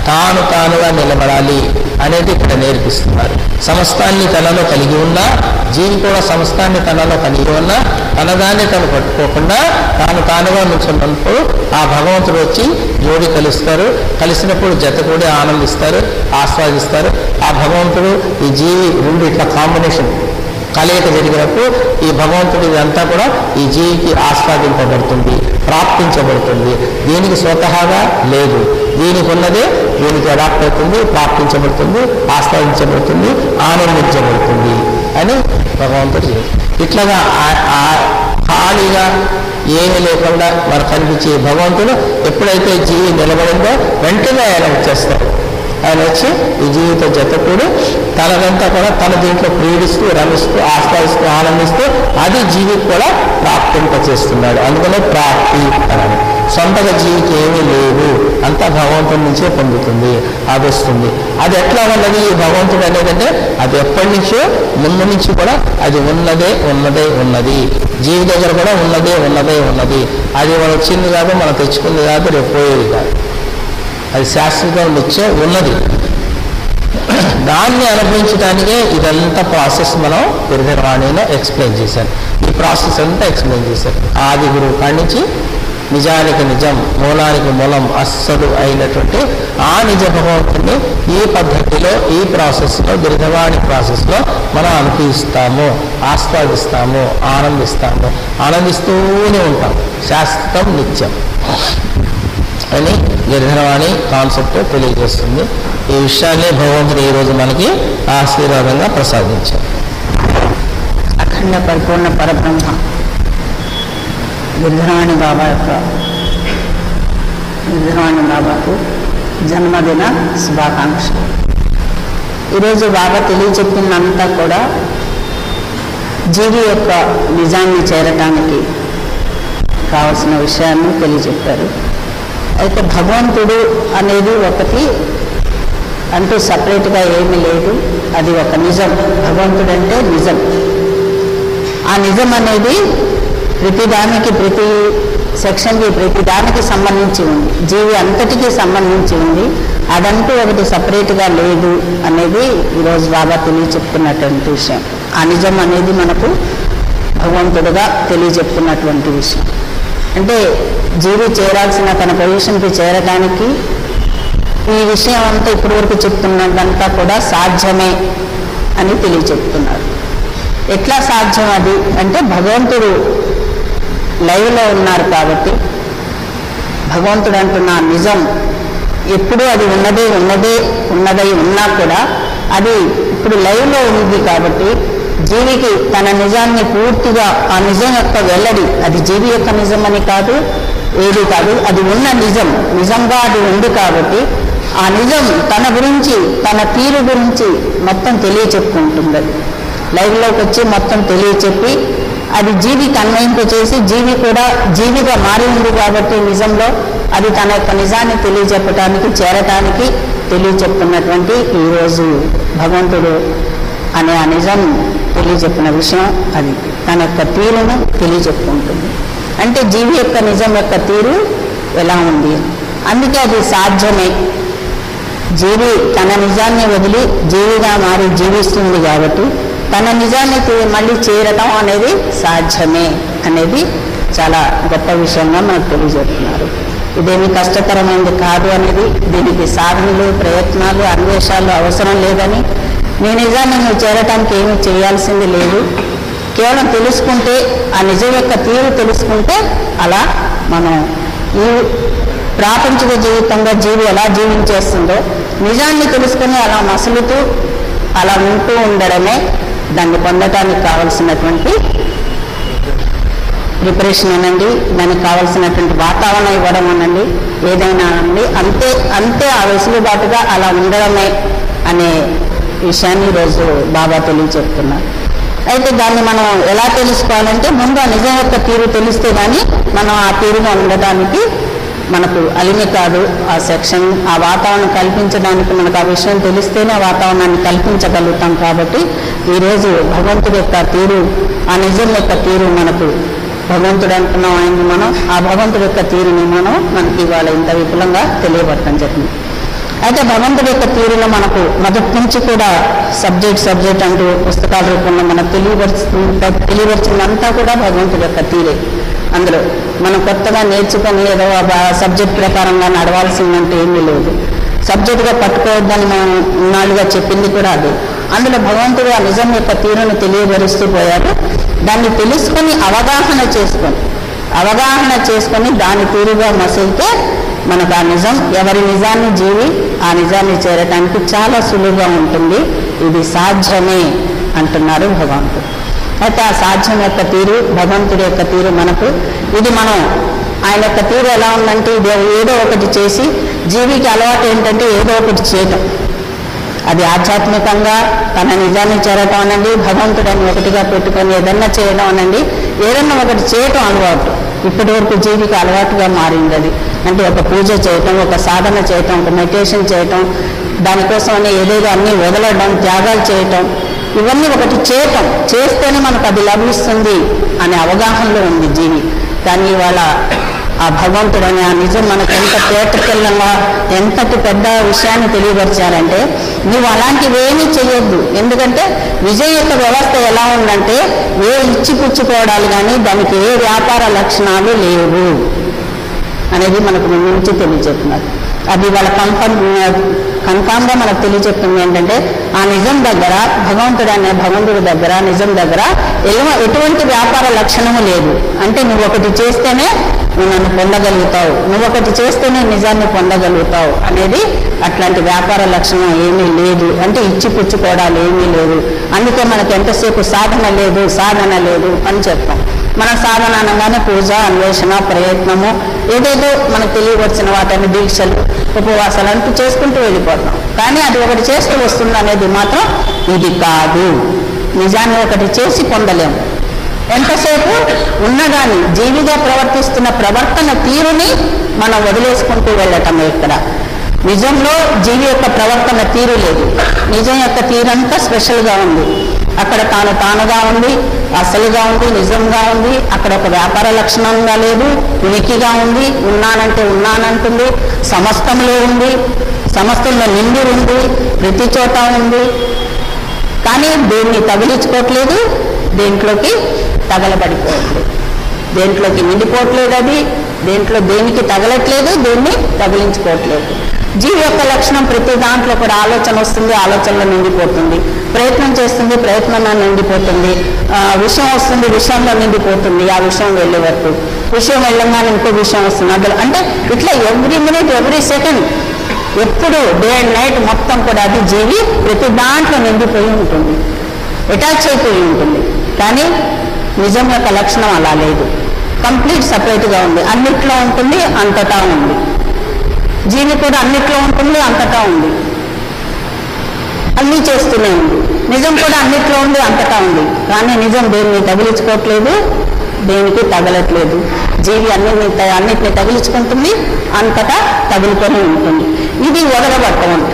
తానుగా నిలబడాలి అనేది ఇక్కడ నేర్పిస్తున్నారు. సమస్తాన్ని తనలో కలిగి ఉన్నా, జీవి కూడా సమస్తాన్ని తనలో కలిగి ఉన్నా, తనదాన్ని తను పట్టుకోకుండా తానుగా నుంచున్నప్పుడు ఆ భగవంతుడు వచ్చి జోడి కలుస్తారు. కలిసినప్పుడు జత కూడా ఆనందిస్తారు, ఆస్వాదిస్తారు. ఆ భగవంతుడు ఈ జీవి రెండు ఇట్లా కాంబినేషన్ కలయిక జరిగినప్పుడు ఈ భగవంతుడి ఇదంతా కూడా ఈ జీవికి ఆస్వాదింపబడుతుంది, ప్రాప్తించబడుతుంది. దీనికి స్వతహాగా లేదు, దీనికి ఉన్నదే దీనికి అడాప్ట్ అవుతుంది, ప్రాప్తించబడుతుంది, ఆస్వాదించబడుతుంది, ఆనందించబడుతుంది అని భగవంతుడు. ఇట్లాగా ఖాళీగా ఏమీ లేకుండా మనకు కనిపించే భగవంతుడు ఎప్పుడైతే జీవి నిలబడిందో వెంటనే ఆయన వచ్చేస్తారు. ఆయన వచ్చి ఈ జీవిత జతకుడు తనదంతా కూడా తన దీంట్లో క్రీడిస్తూ, రమిస్తూ, ఆస్వాదిస్తూ, ఆనందిస్తూ అది జీవికి కూడా ప్రాప్తింపచేస్తున్నాడు. అందుకనే ప్రాప్తి అని. సొంతగా జీవికి ఏమీ లేదు, అంతా భగవంతుడి నుంచే పొందుతుంది, అది వస్తుంది. అది ఎట్లా ఉన్నది ఈ భగవంతుడు అనేదంటే అది ఎప్పటి నుంచో ముందు నుంచి కూడా అది ఉన్నది. జీవి దగ్గర కూడా ఉన్నది. అది మనం వచ్చింది కాదు, మనం తెచ్చుకుంది కాదు, రేపు పోయేది కాదు. అది శాశ్వతం నిత్యం ఉన్నది. దాన్ని అనుభవించడానికే ఇదంతా ప్రాసెస్ మనం గిరిధరవాణిలో ఎక్స్ప్లెయిన్ చేశాను. ఈ ప్రాసెస్ అంతా ఎక్స్ప్లెయిన్ చేశారు. ఆది గురువు కాడి నుంచి నిజానికి నిజం, మూలానికి మూలం, అస్సలు అయినటువంటి ఆ నిజ భగవంతుని ఈ పద్ధతిలో, ఈ ప్రాసెస్లో, గిరిధరవాణి ప్రాసెస్లో మనం అనుభవిస్తాము, ఆస్వాదిస్తాము, ఆనందిస్తూనే ఉంటాం. శాశ్వతం నిత్యం అని గిరిధరవాణి కాన్సెప్ట్ తెలియజేస్తుంది. ఈ విషయాన్ని భగవంతుడు ఈరోజు మనకి ఆశీర్వాదంగా ప్రసాదించారు. అఖండ పరిపూర్ణ పరబ్రహ్మ గిరిధరవాణి బాబాకు జన్మదిన శుభాకాంక్షలు. ఈరోజు బాబా తెలియచెప్పిందంతా కూడా జీవి యొక్క నిజాన్ని చేరటానికి కావలసిన విషయాన్ని తెలియజెప్పారు. అయితే భగవంతుడు అనేది ఒకటి అంటూ సపరేట్గా ఏమీ లేదు, అది ఒక నిజం. భగవంతుడు అంటే నిజం. ఆ నిజం అనేది ప్రతిదానికి, ప్రతి సెక్షన్కి, ప్రతిదానికి సంబంధించి ఉంది, జీవి అంతటికీ సంబంధించి ఉంది. అదంటూ ఒకటి సపరేట్గా లేదు అనేది ఈరోజు బాబా తెలియచెప్తున్నటువంటి విషయం. ఆ నిజం అనేది మనకు భగవంతుడుగా తెలియజెప్తున్నటువంటి విషయం. అంటే జీవి చేరాల్సిన తన పొజిషన్కి చేరడానికి ఈ విషయం అంతా ఇప్పటి వరకు చెప్తున్నదంతా కూడా సాధ్యమే అని తెలియచెప్తున్నారు. ఎట్లా సాధ్యం అది అంటే భగవంతుడు లైవ్లో ఉన్నారు కాబట్టి, భగవంతుడు అంటున్న నిజం ఎప్పుడూ అది ఉన్నదై ఉన్నా కూడా అది ఇప్పుడు లైవ్లో ఉంది కాబట్టి జీవికి తన నిజాన్ని పూర్తిగా ఆ నిజం యొక్క వెల్లడి, అది జీవి యొక్క నిజం అని కాదు, ఏది కాదు, అది ఉన్న నిజంగా అది ఉంది కాబట్టి ఆ నిజం తన గురించి, తన తీరు గురించి మొత్తం తెలియచెప్పుకుంటుంది. అది లైవ్లోకి వచ్చి మొత్తం తెలియచెప్పి అది జీవికి అన్వయింపచేసి జీవి కూడా జీవిగా మారి ఉంది కాబట్టి నిజంలో అది తన యొక్క నిజాన్ని తెలియచెప్పటానికి, చేరటానికి తెలియచెప్తున్నటువంటి ఈరోజు భగవంతుడు అనే ఆ నిజం తెలియచెప్పిన విషయం. అది తన యొక్క తీరును తెలియచెప్పుకుంటుంది. అంటే జీవి యొక్క నిజం యొక్క తీరు ఎలా ఉంది, అందుకే అది సాధ్యమే. జీవి తన నిజాన్ని వదిలి జీవిగా మారి జీవిస్తుంది కాబట్టి తన నిజాన్ని మళ్ళీ చేరటం అనేది సాధ్యమే అనేది చాలా గొప్ప విషయంగా మనకు తెలియజేస్తున్నారు. ఇదేమి కష్టతరమైనది కాదు అనేది, దీనికి సాధనలు, ప్రయత్నాలు, అన్వేషాలు అవసరం లేదని, నీ నిజాన్ని నువ్వు చేరటానికి ఏమీ చేయాల్సింది లేదు. కేవలం తెలుసుకుంటే, ఆ నిజం యొక్క తీరు తెలుసుకుంటే అలా మనం ఈ ప్రాపంచిక జీవితంగా జీవి ఎలా జీవించేస్తుందో నిజాన్ని తెలుసుకుని అలా మసులుతూ అలా ఉంటూ ఉండడమే దాన్ని పొందటానికి కావలసినటువంటి ప్రిపరేషన్ అనండి, దానికి కావలసినటువంటి వాతావరణం ఇవ్వడం అనండి, ఏదైనా అనండి, అంతే ఆ వెసులుబాటుగా అలా ఉండడమే అనే విషయాన్ని ఈరోజు బాబా తెలియచెప్తున్నారు. అయితే దాన్ని మనం ఎలా తెలుసుకోవాలంటే ముందు ఆ నిజం యొక్క తీరు తెలిస్తే కానీ మనం ఆ తీరుగా ఉండటానికి మనకు అలిమి కాదు. ఆ సెక్షన్, ఆ వాతావరణం కల్పించడానికి మనకు ఆ విషయం తెలిస్తేనే ఆ వాతావరణాన్ని కల్పించగలుగుతాం. కాబట్టి ఈరోజు భగవంతుడి యొక్క తీరు, ఆ నిజం యొక్క తీరు మనకు భగవంతుడు అంటున్నాం ఆయన్ని మనం, ఆ భగవంతుడి యొక్క తీరుని మనకి ఇవాళ ఇంత విపులంగా తెలియబడటం జరిగింది. అయితే భగవంతుడి యొక్క తీరులో మనకు మొదటి నుంచి కూడా సబ్జెక్ట్ అంటూ పుస్తకాల రూపంలో మనకు తెలియవచ్చిందంతా కూడా భగవంతుడి యొక్క తీరే. అందులో మనం కొత్తగా నేర్చుకొని ఏదో సబ్జెక్ట్ ప్రకారంగా నడవాల్సిందంటే ఏమీ లేదు. సబ్జెక్టుగా పట్టుకోవద్దని మనం ఉన్నాళ్ళుగా చెప్పింది కూడా అదే. అందులో భగవంతుడు ఆ నిజం యొక్క తీరును తెలియబరుస్తూ పోయారు. దాన్ని తెలుసుకొని అవగాహన చేసుకొని దాని తీరుగా మసలితే మనకు ఆ నిజం, ఎవరి నిజాన్ని జీవి ఆ నిజాన్ని చేరటానికి చాలా సులువుగా ఉంటుంది. ఇది సాధ్యమే అంటున్నారు భగవంతుడు. అయితే ఆ సాధ్యం యొక్క తీరు, భగవంతుడి యొక్క తీరు మనకు ఇది మనం ఆయన యొక్క తీరు ఎలా ఉందంటే ఇది ఏదో ఒకటి చేసి, జీవికి అలవాటు ఏంటంటే ఏదో ఒకటి చేయటం. అది ఆధ్యాత్మికంగా తన నిజాన్ని చేరటం అనండి, భగవంతుడిని ఒకటిగా పెట్టుకొని ఏదన్నా చేయడం అనండి, ఏదన్నా ఒకటి చేయటం అలవాటు. ఇప్పటి వరకు జీవికి అలవాటుగా మారింది అది. అంటే ఒక పూజ చేయటం, ఒక సాధన చేయటం, ఒక మెడిటేషన్ చేయటం, దానికోసం ఏదేదో అన్నీ వదలడం, త్యాగాలు చేయటం, ఇవన్నీ ఒకటి చేయటం, చేస్తేనే మనకు అది లభిస్తుంది అనే అవగాహనలో ఉంది జీవి. కానీ ఇవాళ ఆ భగవంతుడు అనే ఆ నిజం మనకు ఎంత తేటతెల్లంగా, ఎంతటి పెద్ద విషయాన్ని తెలియపరిచారంటే నువ్వు అలాంటివేమీ చేయొద్దు. ఎందుకంటే విజయ యొక్క వ్యవస్థ ఎలా ఉందంటే ఏ ఇచ్చిపుచ్చుకోవడాలు కానీ దానికి ఏ వ్యాపార లక్షణాలు లేవు అనేది మనకు ముందు నుంచి తెలియజేస్తున్నారు. అది వాళ్ళ కన్ఫామ్గా మనకు తెలియజెప్తుంది ఏంటంటే ఆ నిజం దగ్గర, భగవంతుడి దగ్గర, నిజం దగ్గర ఎటువంటి వ్యాపార లక్షణము లేదు. అంటే నువ్వు ఒకటి చేస్తేనే నువ్వు నన్ను పొందగలుగుతావు, నువ్వు ఒకటి చేస్తేనే నిజాన్ని పొందగలుగుతావు అనేది అట్లాంటి వ్యాపార లక్షణం ఏమీ లేదు. అంటే ఇచ్చిపుచ్చుకోవడాలు ఏమీ లేదు. అందుకే మనకు ఎంతసేపు సాధన లేదు అని చెప్తాం. మన సాధన అనగానే పూజ, అన్వేషణ, ప్రయత్నము, ఏదేదో మనకు తెలియవచ్చిన వాటిని దీక్షలు, ఉపవాసాలు అంటూ చేసుకుంటూ వెళ్ళిపోతాం. కానీ అది ఒకటి చేస్తూ వస్తుంది అనేది మాత్రం ఇది కాదు. నిజాన్ని ఒకటి చేసి పొందలేము. ఎంతసేపు ఉన్నదాన్ని జీవిగా ప్రవర్తిస్తున్న ప్రవర్తన తీరుని మనం వదిలేసుకుంటూ వెళ్ళటం. ఇక్కడ నిజంలో జీవి యొక్క ప్రవర్తన తీరు లేదు. నిజం యొక్క తీరంతా స్పెషల్గా ఉంది. అక్కడ తానుగా ఉంది, అసలుగా ఉంది, నిజంగా ఉంది. అక్కడ ఒక వ్యాపార లక్షణంగా లేదు, ఉనికిగా ఉంది, ఉన్నానంటే ఉన్నానంటుంది, సమస్తంలో ఉంది, సమస్తంలో నిండి ఉంది, ప్రతి చోట ఉంది. కానీ దేన్ని తగిలించుకోవట్లేదు, దేంట్లోకి తగలబడిపోవట్లేదు, దేంట్లోకి నిండిపోవట్లేదు. అది దేనికి తగలట్లేదు, దేన్ని తగిలించుకోవట్లేదు. జీవి యొక్క లక్షణం ప్రతి దాంట్లో కూడా ఆలోచన వస్తుంది, ఆలోచనలో నిండిపోతుంది, ప్రయత్నం చేస్తుంది, ప్రయత్నంలో నిండిపోతుంది, విషయం వస్తుంది, విషయంలో నిండిపోతుంది. ఆ విషయం వెళ్ళే వరకు విషయం వెళ్ళంగానే ఇంకో విషయం వస్తుంది అందులో. అంటే ఇట్లా ఎవ్రీ మినిట్, ఎవ్రీ సెకండ్ ఎప్పుడు డే అండ్ నైట్ మొత్తం కూడా అది జీవి ప్రతి దాంట్లో నిండిపోయి ఉంటుంది, అటాచ్ అయిపోయి ఉంటుంది. కానీ నిజం యొక్క లక్షణం అలా లేదు, కంప్లీట్ సపరేట్గా ఉంది. అన్నిట్లో ఉంటుంది, అంతటా ఉంది. జీవి కూడా అన్నిట్లో ఉంటుంది, అంతటా ఉంది, అన్నీ చేస్తూనే ఉంది. నిజం కూడా అన్నిట్లో ఉంది, అంతటా ఉంది. కానీ నిజం దేన్ని తగిలించుకోవట్లేదు, దేనికి తగలట్లేదు. జీవి అన్నిటిని తగిలించుకుంటుంది, అంతటా తగులుకొని ఉంటుంది. ఇది వదలబట్టం అంటే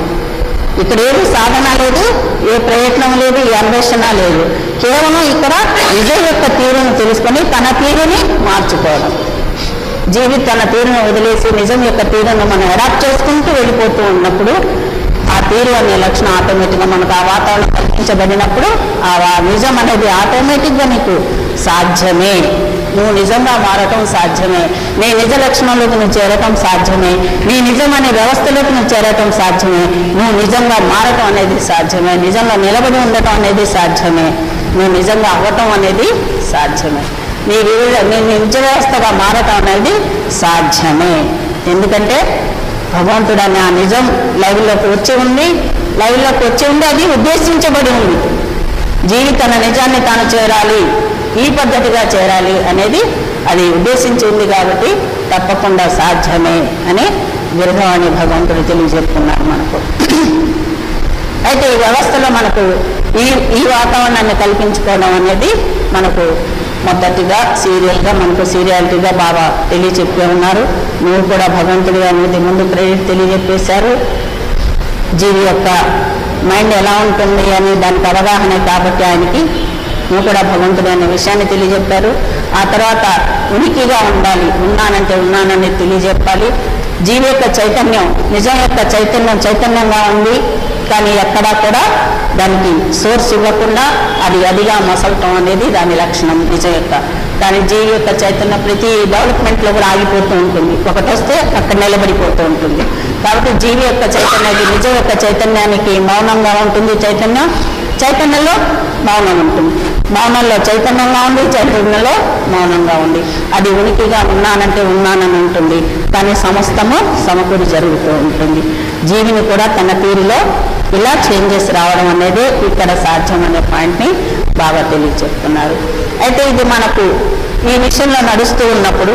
ఇక్కడ ఏది సాధన లేదు, ఏ ప్రయత్నం లేదు, ఏ అన్వేషణ లేదు. కేవలం ఇక్కడ నిజం యొక్క తీరును తెలుసుకొని తన తీరుని మార్చుకోవడం. జీవి తన తీరును వదిలేసి నిజం యొక్క తీరును మనం అడాప్ట్ చేసుకుంటూ వెళ్ళిపోతూ ఉన్నప్పుడు ఆ తీరు అనే లక్షణం ఆటోమేటిక్గా మనకు ఆ వాతావరణం కల్పించబడినప్పుడు ఆ నిజం అనేది ఆటోమేటిక్గా నీకు సాధ్యమే. నువ్వు నిజంగా మారటం సాధ్యమే. నీ నిజ లక్షణంలోకి నువ్వు చేరటం సాధ్యమే. నీ నిజం అనే వ్యవస్థలోకి నువ్వు చేరటం సాధ్యమే. నువ్వు నిజంగా మారటం అనేది సాధ్యమే. నిజంగా నిలబడి ఉండటం అనేది సాధ్యమే. నువ్వు నిజంగా అవ్వటం అనేది సాధ్యమే. నీ నిజ వ్యవస్థగా మారటం అనేది సాధ్యమే. ఎందుకంటే భగవంతుడు అనే ఆ నిజం లైవ్లోకి వచ్చి ఉంది, అది ఉద్దేశించబడి ఉంది. జీవి తన నిజాన్ని తాను చేరాలి, ఈ పద్ధతిగా చేరాలి అనేది అది ఉద్దేశించి ఉంది. కాబట్టి తప్పకుండా సాధ్యమే అని గిరిధవాణి భగవంతుడు తెలియజెప్తున్నారు మనకు. అయితే ఈ వ్యవస్థలో మనకు ఈ వాతావరణాన్ని కల్పించుకోవడం అనేది మనకు మొదటిగా సీరియల్గా మనకు సీరియాలిటీగా బాగా తెలియచెప్పే ఉన్నారు. నువ్వు కూడా భగవంతుడిగా అనేది ముందు క్రెడిట్ తెలియజెప్పేశారు. జీవి యొక్క మైండ్ ఎలా ఉంటుంది అని దానికి అవగాహన కాబట్టి ఆయనకి నువ్వు కూడా భగవంతుడు అనే విషయాన్ని తెలియజెప్పారు. ఆ తర్వాత ఉనికిగా ఉండాలి, ఉన్నానంటే ఉన్నానని తెలియజెప్పాలి. జీవి యొక్క చైతన్యం, నిజం యొక్క చైతన్యంగా ఉంది. కానీ ఎక్కడా కూడా దానికి సోర్స్ ఇవ్వకుండా అదిగా మసలటం అనేది దాని లక్షణం నిజం యొక్క. కానీ జీవి యొక్క చైతన్యం ప్రతి డెవలప్మెంట్లో కూడా ఆగిపోతూ ఉంటుంది. ఒకటి వస్తే అక్కడ నిలబడిపోతూ ఉంటుంది. కాబట్టి జీవి యొక్క చైతన్యానికి, నిజం యొక్క చైతన్యానికి మౌనంగా ఉంటుంది. చైతన్యంలో మౌనం ఉంటుంది. మౌనంలో చైతన్యంగా ఉంది, చైతన్యంలో మౌనంగా ఉంది. అది ఉనికిగా ఉన్నానంటే ఉన్నానని ఉంటుంది. కానీ సమస్తము సమకూడి జరుగుతూ ఉంటుంది. జీవిని కూడా తన తీరులో ఇలా చేంజెస్ రావడం అనేది ఇక్కడ సాధ్యం అనే పాయింట్ని బాగా తెలియజెప్తున్నారు. అయితే ఇది మనకు ఈ విషయంలో నడుస్తూ ఉన్నప్పుడు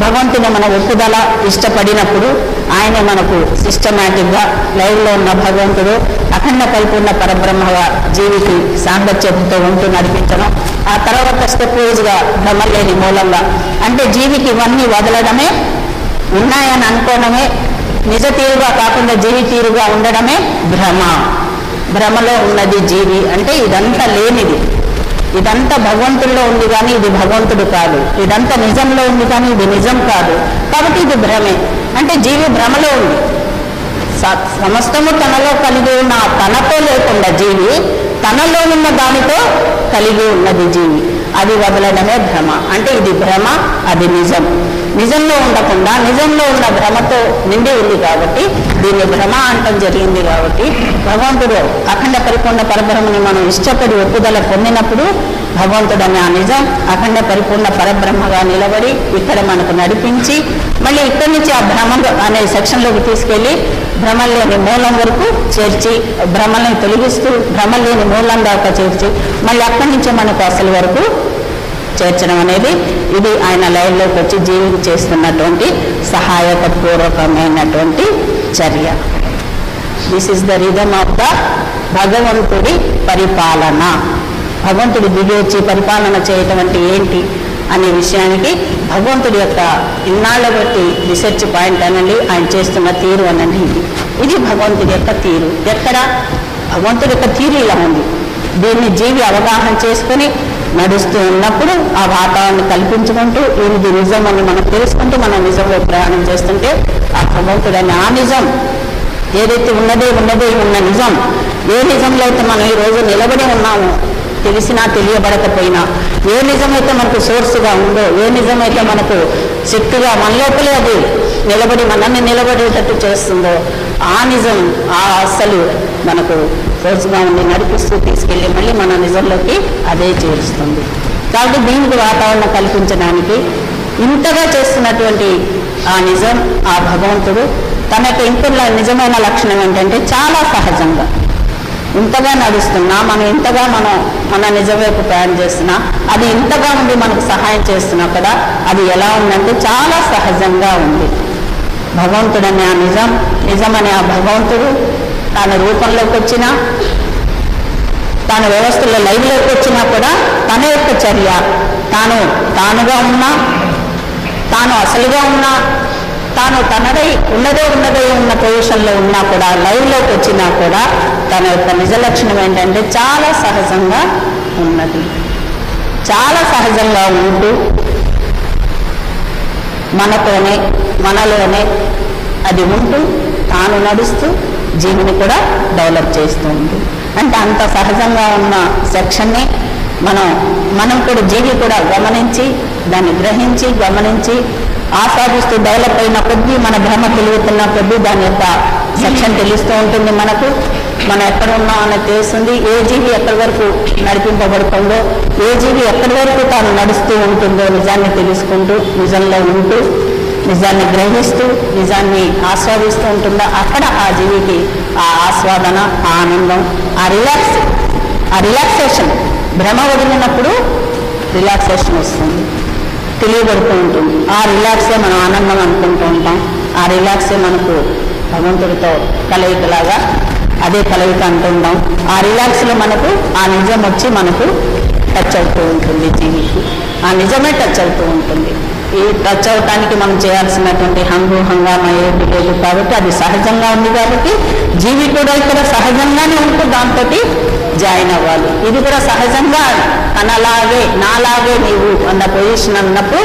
భగవంతుని మన ఒప్పుదల ఇష్టపడినప్పుడు ఆయనే మనకు సిస్టమేటిక్గా లైవ్లో ఉన్న భగవంతుడు అఖండ పరిపూర్ణ పరబ్రహ్మగా జీవికి సాంగత్యంతో ఉంటూ నడిపించడం. ఆ తర్వాత స్టెప్ వైజ్గా బ్రహ్మలేని మూలంగా అంటే జీవికి ఇవన్నీ వదలడమే, ఉన్నాయని అనుకోవడమే, నిజ తీరుగా కాకుండా జీవి తీరుగా ఉండడమే భ్రమలో ఉన్నది జీవి. అంటే ఇదంతా లేనిది, ఇదంతా భగవంతుల్లో ఉంది కానీ ఇది భగవంతుడు కాదు. ఇదంతా నిజంలో ఉంది కానీ ఇది నిజం కాదు. కాబట్టి ఇది భ్రమే. అంటే జీవి భ్రమలో ఉంది. సమస్తము తనలో కలిగి ఉన్న తనతో లేకుండా జీవి తనలో ఉన్న దానితో కలిగి ఉన్నది జీవి. అది వదలడమే భ్రమ. అంటే ఇది భ్రమ, అది నిజం. నిజంలో ఉండకుండా నిజంలో ఉన్న భ్రమతో నిండి ఉంది కాబట్టి దీన్ని భ్రమ అంటం జరిగింది. కాబట్టి భగవంతుడు అఖండ పరిపూర్ణ పరబ్రహ్మని మనం ఇష్టపడి ఒప్పుదల పొందినప్పుడు భగవంతుడు అనే ఆ నిజం అఖండ పరిపూర్ణ పరబ్రహ్మగా నిలబడి ఇక్కడ మనకు నడిపించి మళ్ళీ ఇక్కడి నుంచి ఆ భ్రమ అనే సెక్షన్లోకి తీసుకెళ్ళి భ్రమలేని మూలం వరకు చేర్చి భ్రమల్ని తొలగిస్తూ భ్రమలేని మూలం దాకా చేర్చి మళ్ళీ అక్కడి నుంచి మనకు అసలు వరకు చేర్చడం అనేది ఇది ఆయన లైవ్లోకి వచ్చి జీవికి చేస్తున్నటువంటి సహాయకపూర్వకమైనటువంటి చర్య. This is the rhythm of the భగవంతుడి పరిపాలన. భగవంతుడి దిగి వచ్చి పరిపాలన చేయటం అంటే ఏంటి అనే విషయానికి భగవంతుడి యొక్క ఇన్నాళ్ళ బట్టి రీసెర్చ్ పాయింట్ అనండి, ఆయన చేస్తున్న తీరు అనండి. ఇది భగవంతుడి యొక్క తీరు. ఎక్కడ భగవంతుడి యొక్క తీరు ఇలా ఉంది. దీన్ని జీవి అవగాహన చేసుకుని నడుస్తూ ఉన్నప్పుడు ఆ వాతావరణం కల్పించుకుంటూ ఇది నిజం అని మనం తెలుసుకుంటూ మనం నిజంలో ప్రయాణం చేస్తుంటే ఆ భగవంతుడని ఆ నిజం ఏదైతే ఉన్నదే ఉన్న నిజం, ఏ నిజంలో అయితే మనం ఈరోజు నిలబడి ఉన్నామో తెలిసినా తెలియబడకపోయినా, ఏ నిజమైతే మనకు సోర్స్గా ఉందో, ఏ నిజమైతే మనకు శక్తిగా మన లోపలే అది మనల్ని నిలబడేటట్టు చేస్తుందో ఆ నిజం, ఆ అస్సలు మనకు సోర్స్గా ఉండి నడిపిస్తూ తీసుకెళ్ళి మళ్ళీ మన నిజంలోకి అదే చేరుస్తుంది. కాబట్టి దీనికి వాతావరణం కల్పించడానికి ఇంతగా చేస్తున్నటువంటి ఆ నిజం, ఆ భగవంతుడు తన యొక్క ఇంకొక నిజమైన లక్షణం ఏంటంటే చాలా సహజంగా ఇంతగా నడుస్తున్నా మనం ఇంతగా మన నిజం వైపు ప్రయాణం చేస్తున్నా అది ఇంతగా ఉండి మనకు సహాయం చేస్తున్నా కూడా అది ఎలా ఉందంటే చాలా సహజంగా ఉంది. భగవంతుడనే ఆ నిజమనే ఆ భగవంతుడు తన రూపంలోకి వచ్చినా తన వ్యవస్థలో లైవ్లోకి వచ్చినా కూడా తన యొక్క చర్య తానుగా ఉన్నా తాను అసలుగా ఉన్నా తాను తనదై ఉన్నదే ఉన్న పొజిషన్లో ఉన్నా కూడా లైవ్లోకి వచ్చినా కూడా తన యొక్క నిజ లక్షణం ఏంటంటే చాలా సహజంగా ఉన్నది. చాలా సహజంగా ఉంటూ మనలోనే అది ఉంటూ తాను నడుస్తూ జీవిని కూడా డెవలప్ చేస్తూ ఉంటుంది. అంటే అంత సహజంగా ఉన్న సెక్షన్ని మనం కూడా జీవి కూడా గమనించి దాన్ని గ్రహించి గమనించి ఆస్వాదిస్తూ డెవలప్ అయిన కొద్దీ మన భ్రమ పెరుగుతున్న కొద్దీ దాని యొక్క సెక్షన్ తెలుస్తూ ఉంటుంది. మనం ఎక్కడ ఉన్నాం అనేది తెలుస్తుంది. ఏ జీవి ఎక్కడి వరకు నడిపింపబడుతుందో, ఏ జీవి ఎక్కడి వరకు తాను నడుస్తూ ఉంటుందో నిజాన్ని తెలుసుకుంటూ నిజంలో ఉంటూ నిజాన్ని గ్రహిస్తూ నిజాన్ని ఆస్వాదిస్తూ ఉంటుందో అక్కడ ఆ జీవికి ఆ ఆస్వాదన, ఆ ఆనందం, ఆ రిలాక్సేషన్ భ్రమ వదిలినప్పుడు రిలాక్సేషన్ వస్తుంది, తెలియబడుతూ ఉంటుంది. ఆ రిలాక్సే మనం ఆనందం అనుకుంటూ ఉంటాం. ఆ రిలాక్సే మనకు భగవంతుడితో కలయికలాగా అదే కలయిక అంటుంటాం. ఆ రిలాక్స్లో మనకు ఆ నిజం వచ్చి మనకు టచ్ అవుతూ ఉంటుంది. జీవికి ఆ నిజమే టచ్ అవుతూ ఉంటుంది. ఈ టచ్ అవటానికి మనం చేయాల్సినటువంటి హంగామా ఏది లేదు కాబట్టి అది సహజంగా ఉంది కాబట్టి జీవి కూడా ఇక్కడ సహజంగానే ఉంటూ దాంతో జాయిన్ అవ్వాలి. ఇది కూడా సహజంగా నాలాగే నీవు అన్న పొజిషన్ అన్నప్పుడు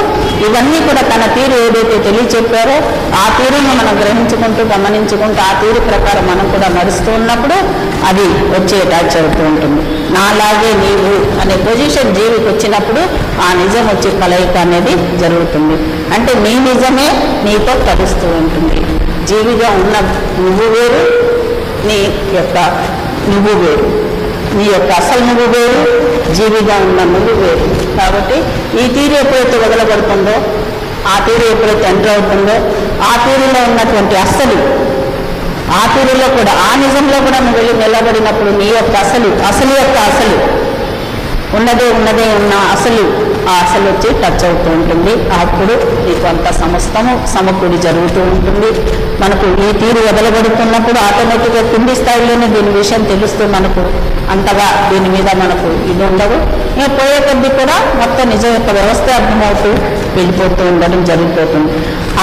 ఇవన్నీ కూడా తన తీరు ఏదైతే తెలియచెప్పారో ఆ తీరును మనం గ్రహించుకుంటూ గమనించుకుంటూ ఆ తీరు ప్రకారం మనం కూడా నడుస్తూ ఉన్నప్పుడు అది వచ్చి అటాచ్ అవుతూ ఉంటుంది. నాలాగే నీవు అనే పొజిషన్ జీవికి వచ్చినప్పుడు ఆ నిజం వచ్చే కలయిక అనేది జరుగుతుంది. అంటే నీ నిజమే నీతో కలుస్తూ ఉంటుంది. జీవిగా ఉన్న నువ్వు వేరు, నీ యొక్క నువ్వు వేరు, నీ యొక్క అసలు నువ్వు వేరు, జీవిగా ఉన్న నువ్వు వేరు. కాబట్టి ఈ తీరు ఎప్పుడైతే వదలబడుతుందో, ఆ తీరు ఎప్పుడైతే ఎంటర్ అవుతుందో, ఆ తీరులో ఉన్నటువంటి ఆ తీరులో కూడా ఆ నిజంలో కూడా నువ్వు వెళ్ళి నిలబడినప్పుడు నీ యొక్క అసలు ఉన్నదే ఉన్న ఆ అసలు వచ్చి టచ్ అవుతూ ఉంటుంది. అప్పుడు నీకు అంత సమస్తము సమకూడి జరుగుతూ ఉంటుంది. మనకు ఈ తీరు వదలబడుతున్నప్పుడు ఆటోమేటిక్గా కింది స్థాయిలోనే దీని విషయం తెలుస్తూ మనకు అంతగా దీని మీద మనకు ఇది ఉండదు. పోయే కొద్దీ కూడా మొత్తం నిజం యొక్క వ్యవస్థ అర్థమవుతూ వెళ్ళిపోతూ ఉండడం జరుగుతుంది.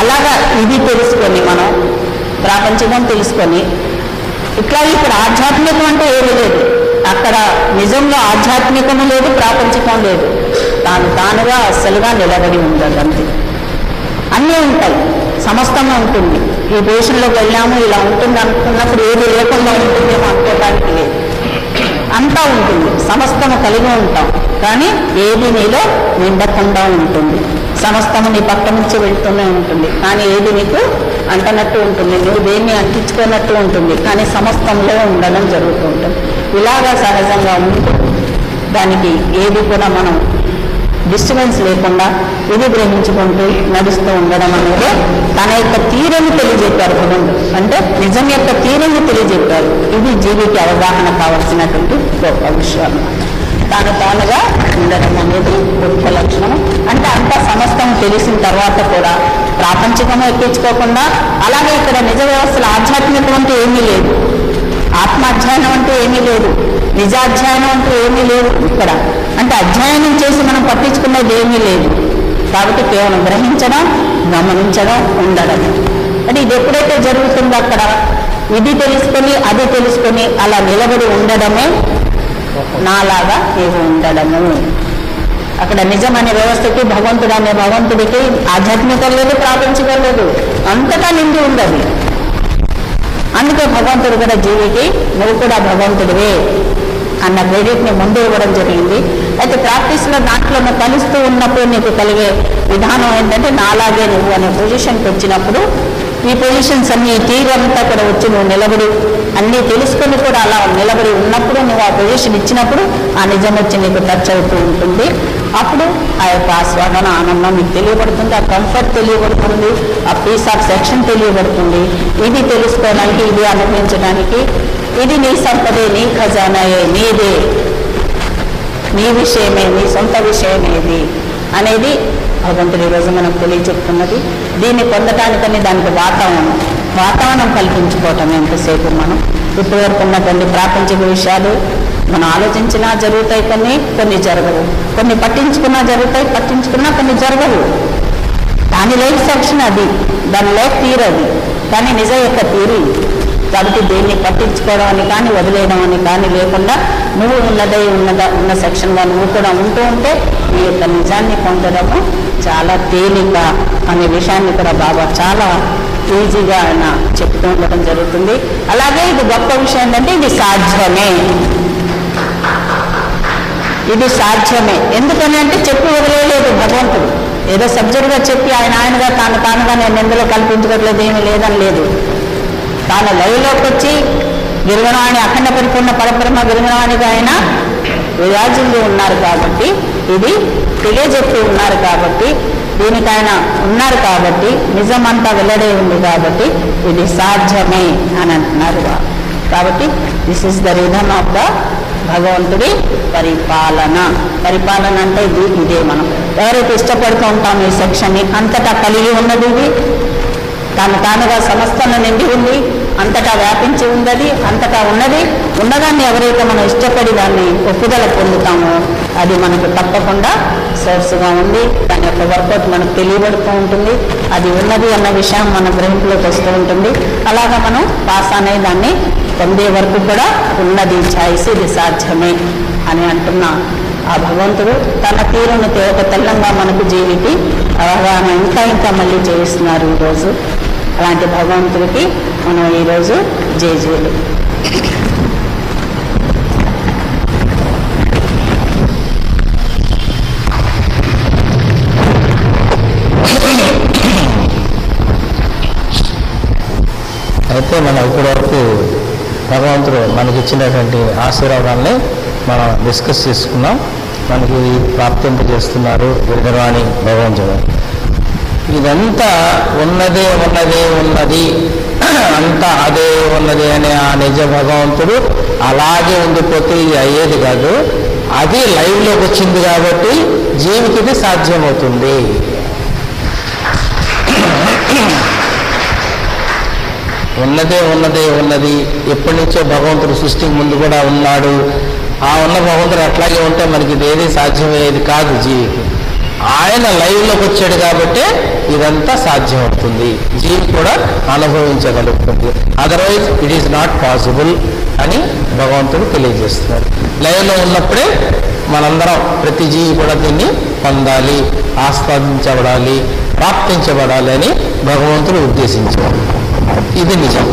అలాగా ఇది తెలుసుకొని మనం ప్రాపంచికం తెలుసుకొని ఇట్లా ఇక్కడ ఆధ్యాత్మికం అంటే ఏమీ లేదు. అక్కడ నిజంలో ఆధ్యాత్మికము లేదు, ప్రాపంచికం లేదు. తానుగా అస్సలుగా నిలబడి ఉండదు. అంతే. అన్నీ ఉంటాయి, సమస్తము ఉంటుంది. ఈ దేశంలోకి వెళ్ళాము ఇలా ఉంటుంది అనుకున్నప్పుడు ఏది లేకుండా ఉంటుందేమో అనుకోవడానికి లేదు. అంతా ఉంటుంది, సమస్తము కలిగి ఉంటాం. కానీ ఏది నీలో నిండకుండా ఉంటుంది. సమస్తము నీ పక్క నుంచి వెళ్తూనే ఉంటుంది, కానీ ఏది నీకు అంటనట్టు ఉంటుంది. నువ్వు దేన్ని అంటించుకున్నట్టు ఉంటుంది, కానీ సమస్తంలో ఉండడం జరుగుతూ ఉంటుంది. ఇలాగా సహజంగా ఉంటూ దానికి ఏది కూడా మనం డిస్టర్బెన్స్ లేకుండా ఇది గ్రహించుకుంటూ నడుస్తూ ఉండడం అనేది తన యొక్క తీరుని తెలియజెప్పారు భగవంతుడు. అంటే నిజం యొక్క తీరుని తెలియజెప్పారు. ఇది జీవికి అవగాహన కావాల్సినటువంటి గొప్ప విషయం. తానుగా ఉండడం అనేది ముఖ్య లక్షణం. అంటే అంత సమస్తం తెలిసిన తర్వాత కూడా ప్రాపంచికము ఎక్కించుకోకుండా, అలాగే ఇక్కడ నిజ వ్యవస్థలో ఆధ్యాత్మికం అంటే ఏమీ లేదు, ఆత్మాధ్యయనం అంటే ఏమీ లేదు, నిజాధ్యయనం అంటే ఏమీ లేదు ఇక్కడ. అంటే అధ్యయనం చేసి మనం పట్టించుకునేది ఏమీ లేదు. కాబట్టి కేవలం గ్రహించడం, గమనించడం, ఉండడం. అంటే ఇది ఎప్పుడైతే జరుగుతుందో అక్కడ ఇది తెలుసుకొని అది తెలుసుకొని అలా నిలబడి ఉండడమే నాలాగా నీవు ఉండడము. అక్కడ నిజం అనే వ్యవస్థకి భగవంతుడు అనే భగవంతుడికి ఆధ్యాత్మికం లేదు, ప్రాపంచికం లేదు, అంతటా నిండి ఉండదు. అందుకే భగవంతుడు కూడా జీవికి నువ్వు కూడా భగవంతుడివే అన్న క్రెడిట్ని ముందు ఇవ్వడం జరిగింది. అయితే ప్రాక్టీస్లో దాంట్లో నువ్వు కలుస్తూ ఉన్నప్పుడు నీకు కలిగే విధానం ఏంటంటే నాలాగే నువ్వు అనే పొజిషన్కి వచ్చినప్పుడు ఈ పొజిషన్స్ అన్ని తీరంతా కూడా వచ్చి నువ్వు నిలబడి అన్నీ తెలుసుకొని కూడా అలా నిలబడి ఉన్నప్పుడు నువ్వు ఆ పొజిషన్ ఇచ్చినప్పుడు ఆ నిజం వచ్చి నీకు టచ్ అవుతూ ఉంటుంది. అప్పుడు ఆ యొక్క ఆస్వాదన ఆనందం మీకు తెలియబడుతుంది, ఆ కంఫర్ట్ తెలియబడుతుంది, ఆ పీస్ ఆఫ్ సెక్షన్ తెలియబడుతుంది. ఇది తెలుసుకోవడానికి, ఇది అనుభవించడానికి, ఇది నీ సంపదే, నీ ఖజానాయే, నీదే, నీ విషయమే, నీ సొంత విషయమేది అనేది భగవంతుడు ఈరోజు మనకు తెలియచెప్తున్నది. దీన్ని పొందటానికని దానికి వాతావరణం కల్పించుకోవటం. ఎంతసేపు మనం ఇప్పటివరకు ఉన్నటువంటి ప్రాపంచిక విషయాలు మనం ఆలోచించినా జరుగుతాయి, కొన్ని జరగవు. కొన్ని పట్టించుకున్నా జరుగుతాయి, పట్టించుకున్నా కొన్ని జరగవు. దాని లైఫ్ సెక్షన్ అది, దాని లైఫ్ తీరు అది. కానీ నిజ యొక్క తీరు. కాబట్టి దీన్ని పట్టించుకోవడం అని కానీ వదిలేయడం అని కానీ లేకుండా నువ్వు ఉన్న సెక్షన్గా నువ్వు కూడా ఉంటూ ఉంటే ఈ యొక్క నిజాన్ని పొందడము చాలా తేలిక అనే విషయాన్ని కూడా బాబా చాలా ఈజీగా ఆయన చెప్తూ ఉండడం జరుగుతుంది. అలాగే ఇది గొప్ప విషయం ఏంటంటే ఇది సాధ్యమే, ఇది సాధ్యమే. ఎందుకని అంటే చెప్పి వదిలేయలేదు భగవంతుడు. ఏదో సబ్జెక్టుగా చెప్పి ఆయనగా తానుగా నేను ఎందులో కల్పించుకోవట్లేదు, ఏమీ లేదని లేదు. తాను లైవ్లోకి వచ్చి గిరిగణవాణి అఖండ పరిపూర్ణ పరబ్రహ్మ గిరిగణవాణిగా ఆయన విరాజిల్లు ఉన్నారు కాబట్టి, ఇది తెలియజెప్పి ఉన్నారు కాబట్టి, దీనికి ఆయన ఉన్నారు కాబట్టి, నిజమంతా వెల్లడే ఉంది కాబట్టి ఇది సాధ్యమే అని అంటున్నారు. కాబట్టి this is the rhythm of the భగవంతుడి పరిపాలన. పరిపాలన అంటే ఇదే. మనం ఎవరైతే ఇష్టపడుతూ ఉంటామో ఈ సెక్షన్ని, అంతటా కలిగి ఉన్నది ఇది, తానుగా సమస్తను నిండి ఉంది, అంతటా వ్యాపించి ఉన్నది, అంతటా ఉన్నదాన్ని ఎవరైతే మనం ఇష్టపడి దాన్ని ఒప్పుదల పొందుతామో అది మనకు తప్పకుండా సోర్స్గా ఉంది. దాని యొక్క వర్కౌట్ మనకు తెలియబడుతూ ఉంటుంది. అది ఉన్నది అన్న విషయం మన గ్రహింపులోకి వస్తూ ఉంటుంది. అలాగా మనం పాస్ అనే దాన్ని పొందే వరకు కూడా ఉన్నది ఛాయిస్, ఇది సాధ్యమే అని అంటున్న ఆ భగవంతుడు తన తీరును ఒక తెల్లంగా మనకు జీవికి అవగాహన ఇంకా మళ్ళీ చేయిస్తున్నారు ఈరోజు. అలాంటి భగవంతుడికి మనం ఈరోజు జయజయలు. అయితే మనం ఇప్పటివరకు భగవంతుడు మనకి ఇచ్చినటువంటి ఆశీర్వాదాలని మనం డిస్కస్ చేసుకున్నాం. మనకి ప్రాప్తింపజేస్తున్నారు గిరిధర్వాణి భగవంతుడు. ఇదంతా ఉన్నది అంతా అదే ఉన్నది అనే ఆ నిజ భగవంతుడు అలాగే ఉండిపోతే ఇది అయ్యేది కాదు. అది లైవ్లోకి వచ్చింది కాబట్టి జీవికి ఇది సాధ్యమవుతుంది. ఉన్నది ఎప్పటి నుంచో భగవంతుడు సృష్టికి ముందు కూడా ఉన్నాడు. ఆ ఉన్న భగవంతుడు అట్లాగే ఉంటే మనకి ఇదేది సాధ్యమయ్యేది కాదు జీవికి. ఆయన లైవ్లోకి వచ్చాడు కాబట్టి ఇదంతా సాధ్యమవుతుంది, జీవి కూడా అనుభవించగలుగుతుంది. Otherwise it is not possible అని భగవంతుడు తెలియజేస్తున్నారు. లైవ్లో ఉన్నప్పుడే మనందరం ప్రతి జీవి కూడా దీన్ని పొందాలి, ఆస్వాదించబడాలి, ప్రాప్తించబడాలి అని భగవంతుడు ఉద్దేశించారు. ఇది నిజం.